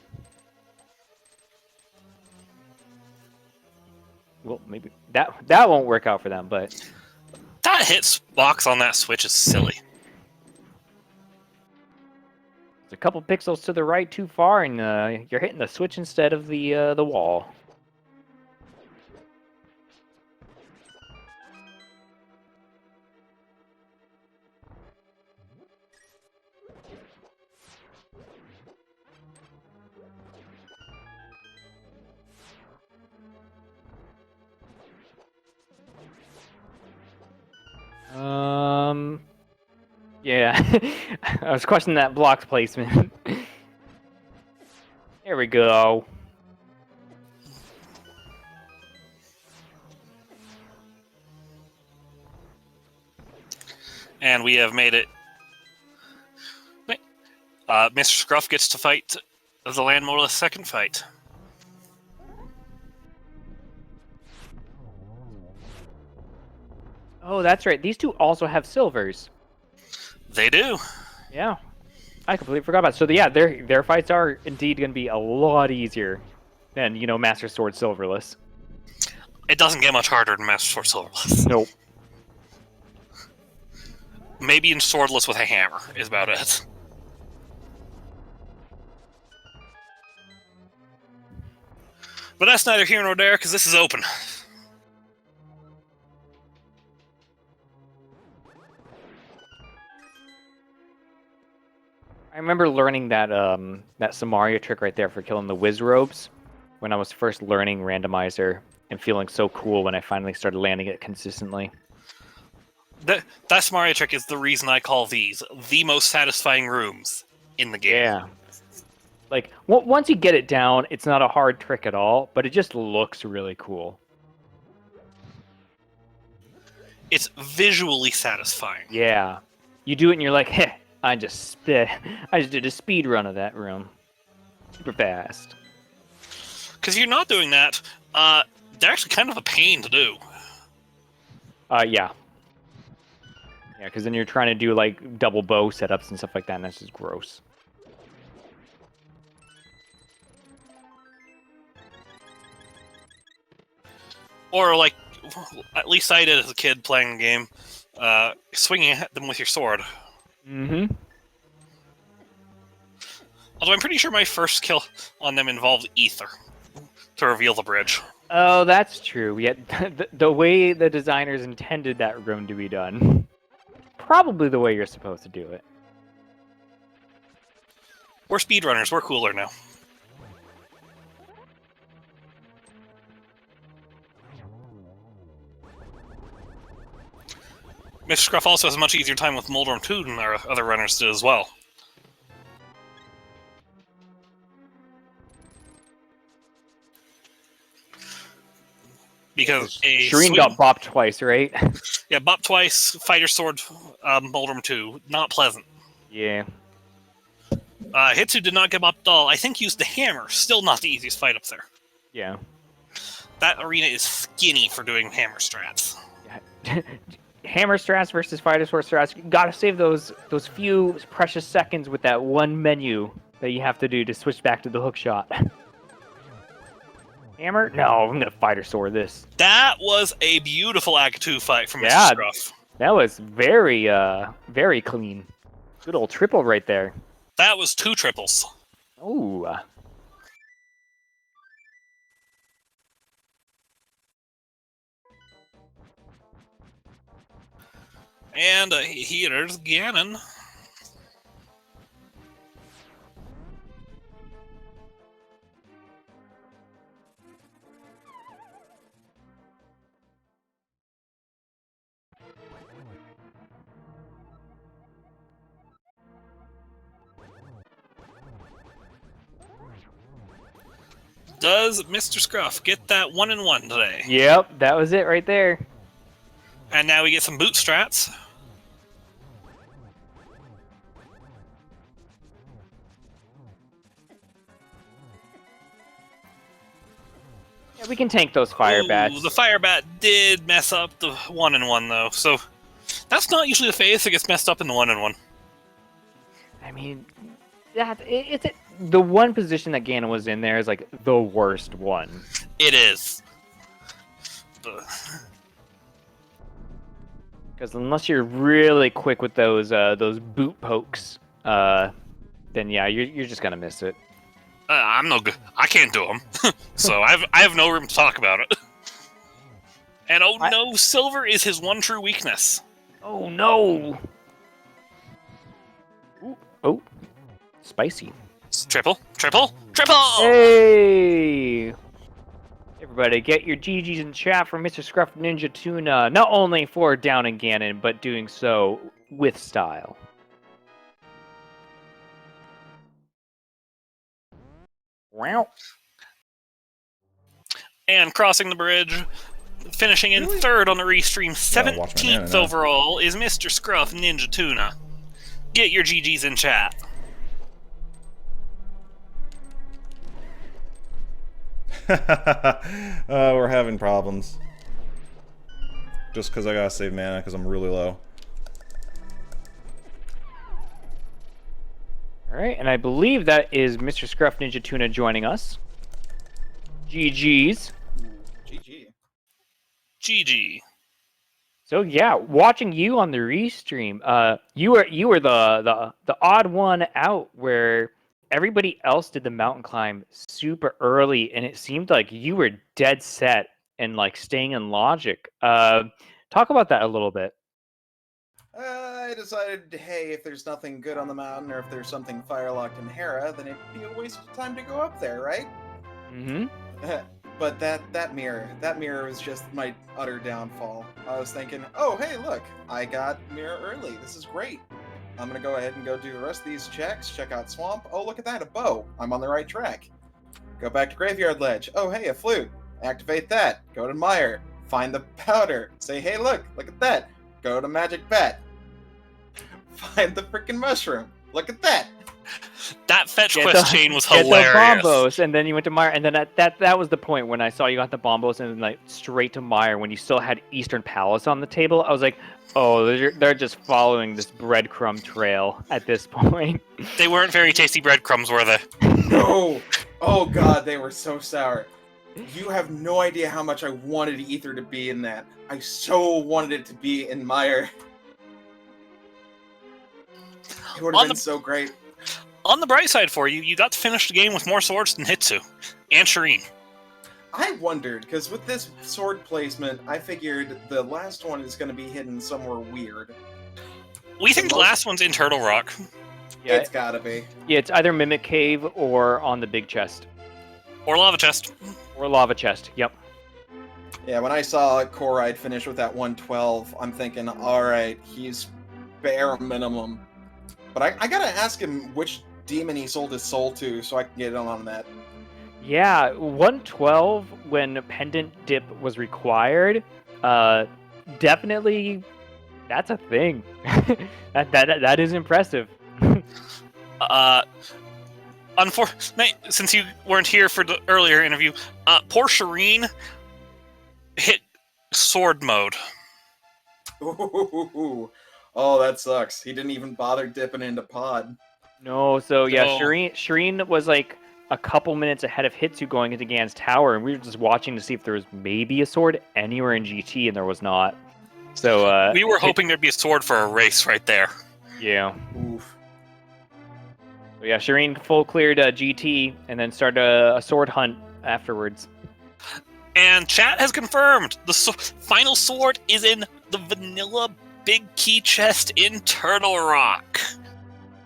Well, maybe that won't work out for them, but That hitbox on that switch is silly. it's a couple pixels to the right too far, and you're hitting the switch instead of the wall. Yeah, I was questioning that block placement. There we go. And we have made it. Mr. Scruff gets to fight the Land Moralist second fight. Oh, that's right. These two also have silvers. They do. Yeah. I completely forgot about it. So, yeah, their fights are indeed going to be a lot easier than, Master Sword Silverless. It doesn't get much harder than Master Sword Swordless. Nope. Maybe in Swordless with a hammer is about it. But that's neither here nor there, because this is open. I remember learning that that Samaria trick right there for killing the Wiz Robes when I was first learning Randomizer and feeling so cool when I finally started landing it consistently. That Samaria trick is the reason I call these the most satisfying rooms in the game. Yeah. Like, once you get it down, it's not a hard trick at all, but it just looks really cool. It's visually satisfying. Yeah. You do it and you're like, heh, I just did a speed run of that room. Super fast. Because if you're not doing that, they're actually kind of a pain to do. Yeah. Yeah, because then you're trying to do, like, double bow setups and stuff like that, and that's just gross. Or, like, at least I did as a kid playing the game, swinging at them with your sword. Mm-hmm. Although I'm pretty sure my first kill on them involved ether to reveal the bridge. Oh, that's true. Yet the way the designers intended that room to be done, probably the way you're supposed to do it. We're speedrunners. We're cooler now. Mr. Scruff also has a much easier time with Moldrum 2 than our other runners did as well. Because Shireen got bopped twice, right? Yeah, bop twice, fighter sword, Moldrum 2. Not pleasant. Yeah. Hitsu did not get bopped at all. I think used the hammer. Still not the easiest fight up there. Yeah. That arena is skinny for doing hammer strats. Yeah. Hammer strats versus fighter sword strats. You gotta save those few precious seconds with that one menu that you have to do to switch back to the hook shot. Hammer? No, I'm gonna fighter sword this. That was a beautiful Act 2 fight from Mr. Yeah. Scruff. That was very, very clean. Good old triple right there. That was 2 triples. Ooh. And here's Ganon. Does Mr. Scruff get that 1-in-1 today? Yep, that was it right there. And now we get some boot strats. Yeah, we can tank those fire bats. The fire bat did mess up the 1-in-1 though, so that's not usually the phase that gets messed up in the 1-in-1. I mean, the one position that Ganon was in there is like the worst one. It is. Because unless you're really quick with those boot pokes, then yeah, you're just gonna miss it. I'm no good. I can't do them, so I have no room to talk about it. And no, silver is his one true weakness. Oh no! Ooh. Oh, spicy. Triple, triple, triple! Hey! Everybody, get your GGs in chat for Mr. Scruff Ninja Tuna, not only for downing Ganon, but doing so with style. Wow. And crossing the bridge, finishing in third on the restream, 17th overall, is Mr. Scruff Ninja Tuna. Get your GGs in chat. We're having problems. just because I gotta save mana because I'm really low. All right, and I believe that is Mr. Scruff Ninja Tuna joining us. GG's. GG. GG. So yeah, watching you on the restream, you were the odd one out where everybody else did the mountain climb super early, and it seemed like you were dead set and like staying in logic. Talk about that a little bit. I decided, hey, if there's nothing good on the mountain, or if there's something firelocked in Hera, then it'd be a waste of time to go up there, right? Mm-hmm. But that mirror was just my utter downfall. I was thinking, oh, hey, look, I got mirror early. This is great. I'm gonna go ahead and go do the rest of these checks, check out Swamp. Oh, look at that, a bow. I'm on the right track. Go back to Graveyard Ledge. Oh, hey, a flute. Activate that. Go to Mire. Find the powder. Say, hey, look at that. Go to Magic Bat. Find the freaking mushroom. Look at that. That fetch Get quest the- chain was Get the hilarious. bombos, and then you went to Mire, and then that was the point when I saw you got the bombos and then like straight to Mire when you still had Eastern Palace on the table. I was like, oh, they're just following this breadcrumb trail at this point. They weren't very tasty breadcrumbs, were they? No. Oh, God, they were so sour. You have no idea how much I wanted Ether to be in that. I so wanted it to be in Mire. It would have On been the- so great. On the bright side for you, you got to finish the game with more swords than Hitsu and Shireen. I wondered, because with this sword placement, I figured the last one is going to be hidden somewhere weird. We think the most- last one's in Turtle Rock. Yeah, It's gotta be. yeah, it's either Mimic Cave or on the big chest Or Lava Chest. or Lava Chest. Yep. Yeah, when I saw Koride finish with that 112, I'm thinking, alright, he's bare minimum. But I gotta ask him which demon he sold his soul to so I can get in on that. Yeah, 112 when pendant dip was required. Definitely, that's a thing. that is impressive. Unfortunately, since you weren't here for the earlier interview, poor Shireen hit sword mode. Ooh. Oh, that sucks. He didn't even bother dipping into pod. No, so yeah, No. Shireen was like a couple minutes ahead of Hitsu going into Gan's tower, and we were just watching to see if there was maybe a sword anywhere in GT, and there was not. So We were hoping there'd be a sword for a race right there. yeah. Oof. So yeah, Shireen full cleared GT and then started a sword hunt afterwards. And chat has confirmed the final sword is in the vanilla big key chest in Turtle Rock.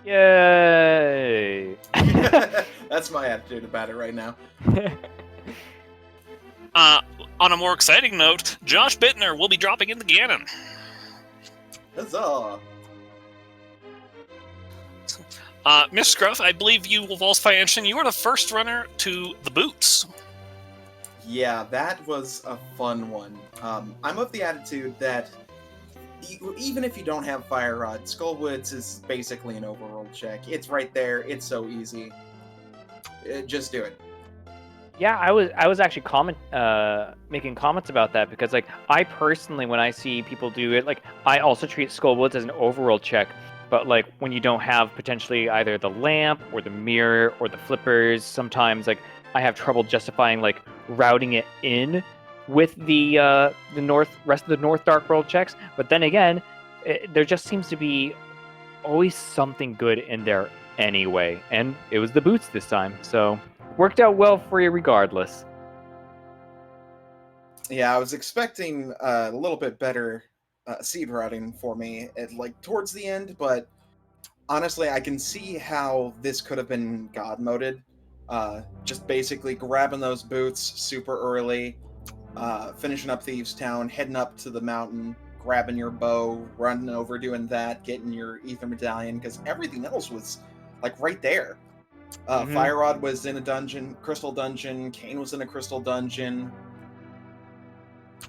Yay! That's my attitude about it right now. On a more exciting note, Josh Bittner will be dropping into Ganon. Huzzah! Miss Scruff, I believe you will falsify mention you were the first runner to the boots. Yeah, that was a fun one. I'm of the attitude that even if you don't have Fire Rod, Skullwoods is basically an overworld check. It's right there. It's so easy. Just do it. Yeah, I was actually making comments about that because like I personally, when I see people do it, like I also treat Skullwoods as an overworld check. But like when you don't have potentially either the lamp or the mirror or the flippers, sometimes like I have trouble justifying like routing it in with the rest of the North Dark World checks. But then again, there just seems to be always something good in there anyway, and it was the boots this time, so worked out well for you regardless. Yeah, I was expecting a little bit better seed routing for me at like towards the end, but honestly, I can see how this could have been God moded. Just basically grabbing those boots super early, finishing up Thieves Town, heading up to the mountain, grabbing your bow, running over, doing that, getting your Ether Medallion, because everything else was like right there. Fire Rod was in a dungeon, Crystal Dungeon, Kane was in a Crystal Dungeon.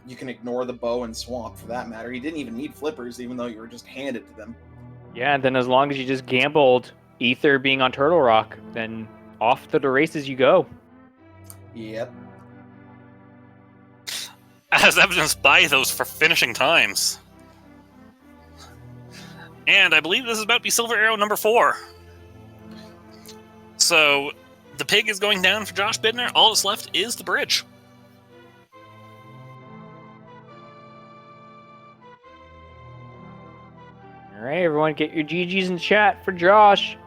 You can ignore the bow and swamp for that matter. You didn't even need flippers, even though you were just handed to them. Yeah, and then as long as you just gambled Ether being on Turtle Rock, then off to the races you go. Yep. as evidenced by those for finishing times. And I believe this is about to be Silver Arrow number 4. So the pig is going down for Josh Bidner. All that's left is the bridge. All right, everyone, get your GGs in chat for Josh.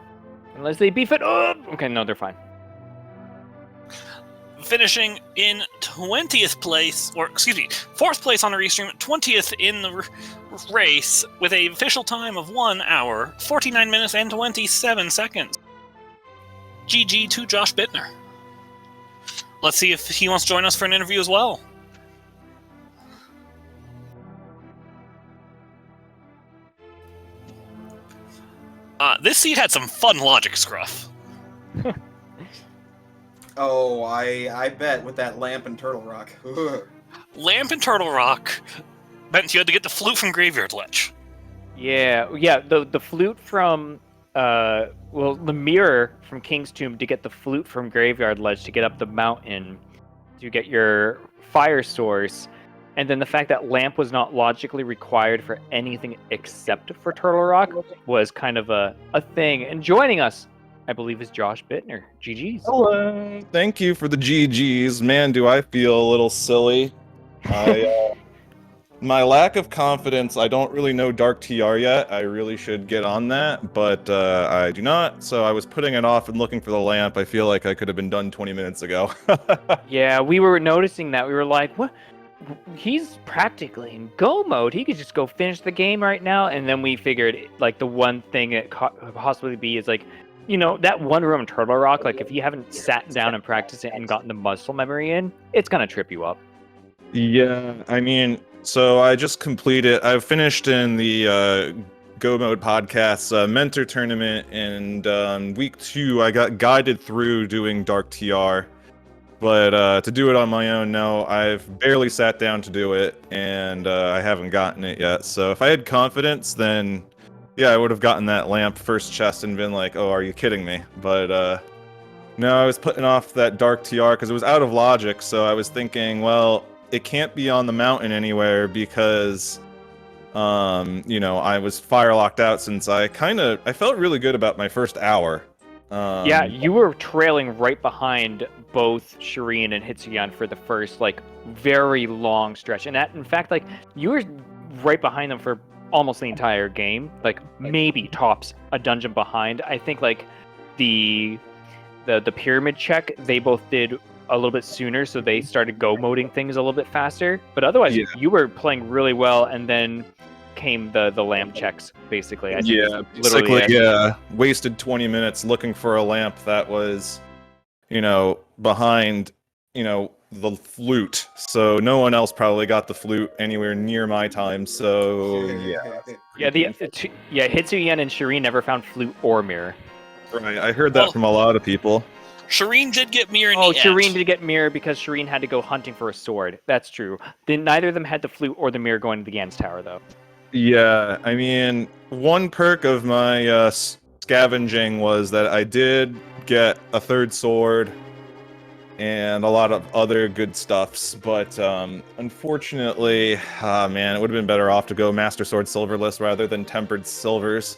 Unless they beef it up. Okay, no, they're fine. Finishing in 20th place, or excuse me, 4th place on the restream, 20th in the race, with an official time of 1 hour, 49 minutes, and 27 seconds. GG to Josh Bittner. Let's see if he wants to join us for an interview as well. This seed had some fun logic, Scruff. Oh, I bet with that lamp and Turtle Rock. Lamp and Turtle Rock meant you had to get the flute from Graveyard Ledge. Yeah. The flute from the mirror from King's Tomb to get the flute from Graveyard Ledge to get up the mountain to get your fire source, and then the fact that lamp was not logically required for anything except for Turtle Rock was kind of a thing. And joining us, I believe, is Josh Bittner. GG's. Hello. Thank you for the GGs. Man, do I feel a little silly. My lack of confidence, I don't really know Dark TR yet. I really should get on that, but I do not. So I was putting it off and looking for the lamp. I feel like I could have been done 20 minutes ago. Yeah, we were noticing that. We were like, what? He's practically in go mode. He could just go finish the game right now. And then we figured, like, the one thing it could possibly be is, like, you know, that one room in Turtle Rock, like, if you haven't sat down and practiced it and gotten the muscle memory in, it's going to trip you up. Yeah, I mean, so I just completed, I've finished in the Go Mode Podcast's mentor tournament, and week 2 I got guided through doing Dark TR. But to do it on my own, no, I've barely sat down to do it, and I haven't gotten it yet. So if I had confidence, then yeah, I would have gotten that lamp first chest and been like, oh, are you kidding me? But no, I was putting off that Dark TR because it was out of logic. So I was thinking, well, it can't be on the mountain anywhere because, you know, I was fire locked out since I felt really good about my first hour. Yeah, you were trailing right behind both Shireen and Hitsuyan for the first, like, very long stretch. And that, in fact, like, you were right behind them for almost the entire game. Like, maybe tops a dungeon behind. I think, like, the pyramid check, they both did a little bit sooner, so they started go-moding things a little bit faster. But otherwise, Yeah. you were playing really well, and then came the lamp checks, basically. I think Yeah, basically, yeah. Wasted 20 minutes looking for a lamp that was, you know, behind, you know, the flute. So no one else probably got the flute anywhere near my time. So yeah. Hitsuyan and Shireen never found flute or mirror. Right, I heard that from a lot of people. Shireen did get mirror in Oh, the Shireen end. did get mirror because Shireen had to go hunting for a sword. That's true. Then neither of them had the flute or the mirror going to the Gans Tower, though. Yeah, I mean, one perk of my scavenging was that I did get a third sword and a lot of other good stuffs, but unfortunately, man, it would have been better off to go Master Sword Silverless rather than Tempered Silvers.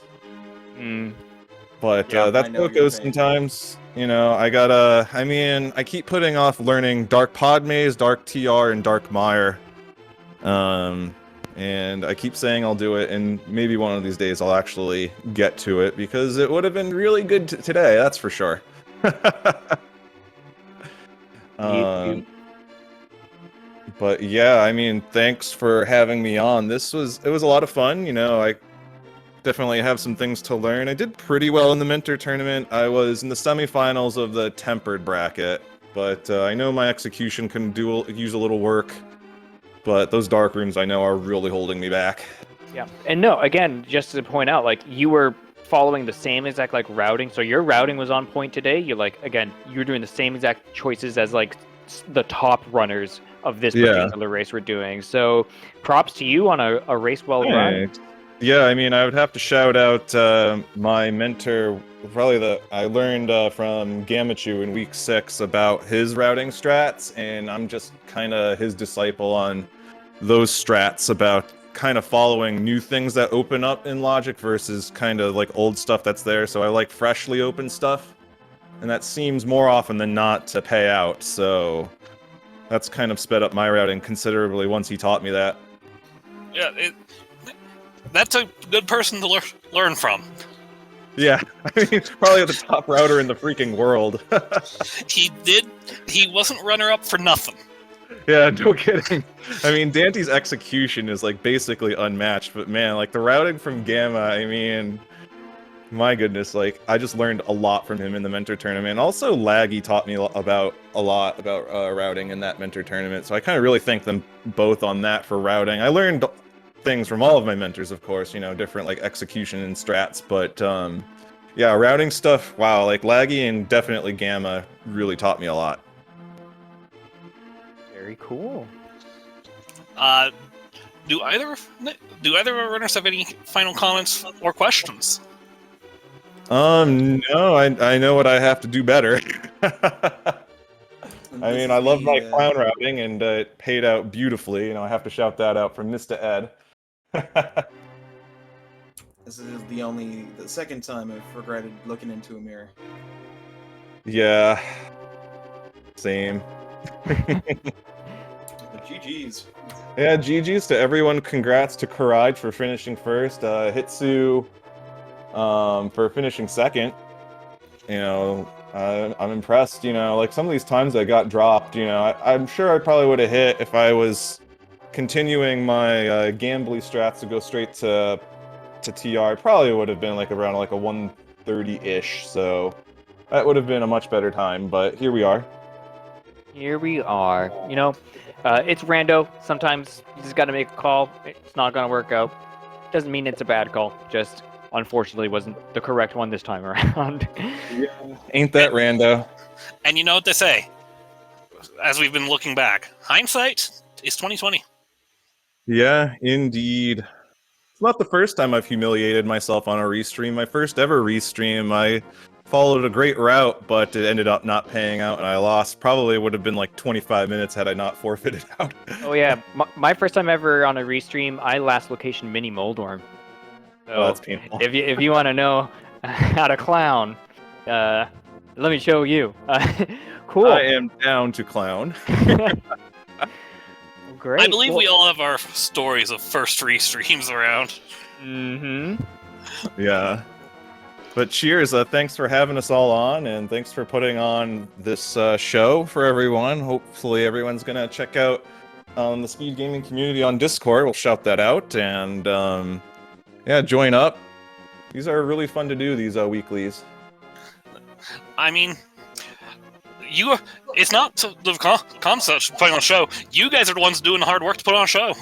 But Yeah, that's I know how what it you're goes saying. sometimes. You know, I keep putting off learning Dark Pod Maze, Dark TR, and Dark Mire. And I keep saying I'll do it, and maybe one of these days I'll actually get to it, because it would have been really good today, that's for sure. But yeah, I mean, thanks for having me on. It was a lot of fun, you know, I definitely have some things to learn. I did pretty well in the mentor tournament. I was in the semifinals of the tempered bracket, but I know my execution can use a little work. But those dark rooms I know are really holding me back. Yeah, and no, again, just to point out, like, you were following the same exact, like, routing, so your routing was on point today. You were doing the same exact choices as, like, the top runners of this particular race we're doing. So props to you on a race well run. Yeah, I mean, I would have to shout out my mentor. I learned from Gamachu in week 6 about his routing strats, and I'm just kind of his disciple on those strats about kind of following new things that open up in Logic versus kind of like old stuff that's there. So I like freshly open stuff, and that seems more often than not to pay out. So that's kind of sped up my routing considerably once he taught me that. Yeah, that's a good person to learn from. Yeah, I mean, probably the top router in the freaking world. He wasn't runner-up for nothing. Yeah, no kidding. I mean, Dante's execution is like basically unmatched, but man, like the routing from Gamma, I mean, my goodness, like I just learned a lot from him in the mentor tournament. Also, Laggy taught me a lot about routing in that mentor tournament, so I kind of really thank them both on that for routing. I learned things from all of my mentors, of course, you know, different like execution and strats, but yeah, routing stuff, wow, like Laggy and definitely Gamma really taught me a lot. Very cool. Do either of our runners have any final comments or questions? No, I know what I have to do better. I mean, I love my clown routing, and it paid out beautifully. You know, I have to shout that out from Mr. Ed. This is the second time I've regretted looking into a mirror. Yeah. Same. But GG's. Yeah, GG's to everyone. Congrats to Karide for finishing first. Hitsu for finishing second. You know, I'm impressed. You know, like some of these times I got dropped, you know, I'm sure I probably would have hit if I was continuing my gambly strats to go straight to TR. Probably would have been like around like a 130-ish, so that would have been a much better time, but here we are. Here we are. You know, it's rando. Sometimes you just got to make a call. It's not going to work out. Doesn't mean it's a bad call. Just unfortunately wasn't the correct one this time around. Yeah. Ain't that rando? And you know what they say, as we've been looking back, hindsight is 20/20. Yeah, indeed. It's not the first time I've humiliated myself on a restream. My first ever restream, I followed a great route, but it ended up not paying out, and I lost. Probably would have been like 25 minutes had I not forfeited out. Oh yeah, my first time ever on a restream, I last location mini Moldorm. So Oh, that's painful. if you want to know how to clown, let me show you. Cool. I am down to clown. Great. I believe we all have our stories of first restreams around. Mm-hmm. Yeah. But cheers, thanks for having us all on, and thanks for putting on this show for everyone. Hopefully everyone's going to check out the Speed Gaming community on Discord. We'll shout that out, and yeah, join up. These are really fun to do, these weeklies. I mean, it's not the concept putting on a show. You guys are the ones doing the hard work to put on a show.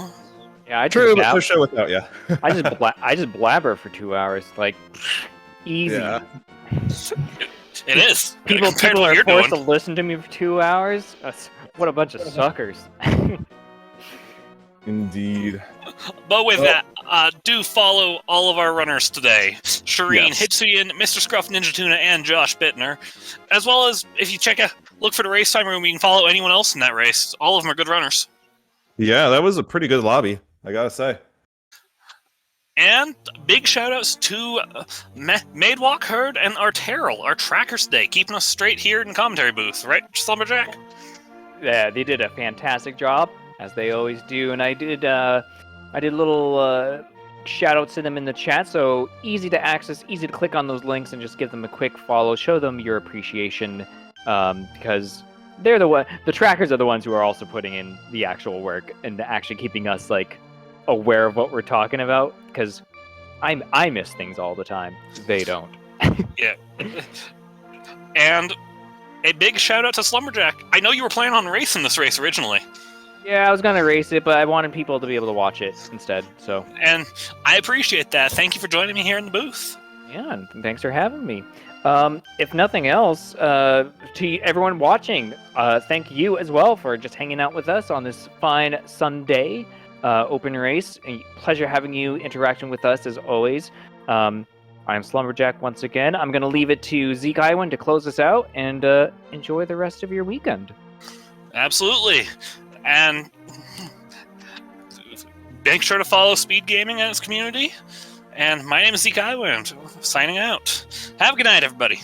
Yeah, I True, just but no show without you. I just blabber for 2 hours, like easy. Yeah. It is. People compared to what are you're forced doing. to listen to me for 2 hours. What a bunch of suckers. Indeed. But with that, do follow all of our runners today. Shireen, Yes. Hitsuyan, Mr. Scruff, Ninja Tuna, and Josh Bittner. As well as, if you look for the race time room, you can follow anyone else in that race. All of them are good runners. Yeah, that was a pretty good lobby, I gotta say. And big shout-outs to Madewalk Herd and Arterral, our trackers today, keeping us straight here in the commentary booth. Right, Slumberjack? Yeah, they did a fantastic job, as they always do, and I did little shout-outs to them in the chat, so easy to access, easy to click on those links and just give them a quick follow, show them your appreciation, because they're the trackers are the ones who are also putting in the actual work and actually keeping us like aware of what we're talking about, because I miss things all the time. They don't. Yeah. And a big shout-out to Slumberjack. I know you were planning on racing this race originally. Yeah, I was gonna race it, but I wanted people to be able to watch it instead, so. And I appreciate that. Thank you for joining me here in the booth. Yeah, and thanks for having me. If nothing else, to everyone watching, thank you as well for just hanging out with us on this fine Sunday open race. A pleasure having you interacting with us as always. I'm Slumberjack once again. I'm going to leave it to Zeke Iwan to close us out, and enjoy the rest of your weekend. Absolutely. And make sure to follow Speed Gaming and its community. And my name is Zeke Iwand, signing out. Have a good night, everybody.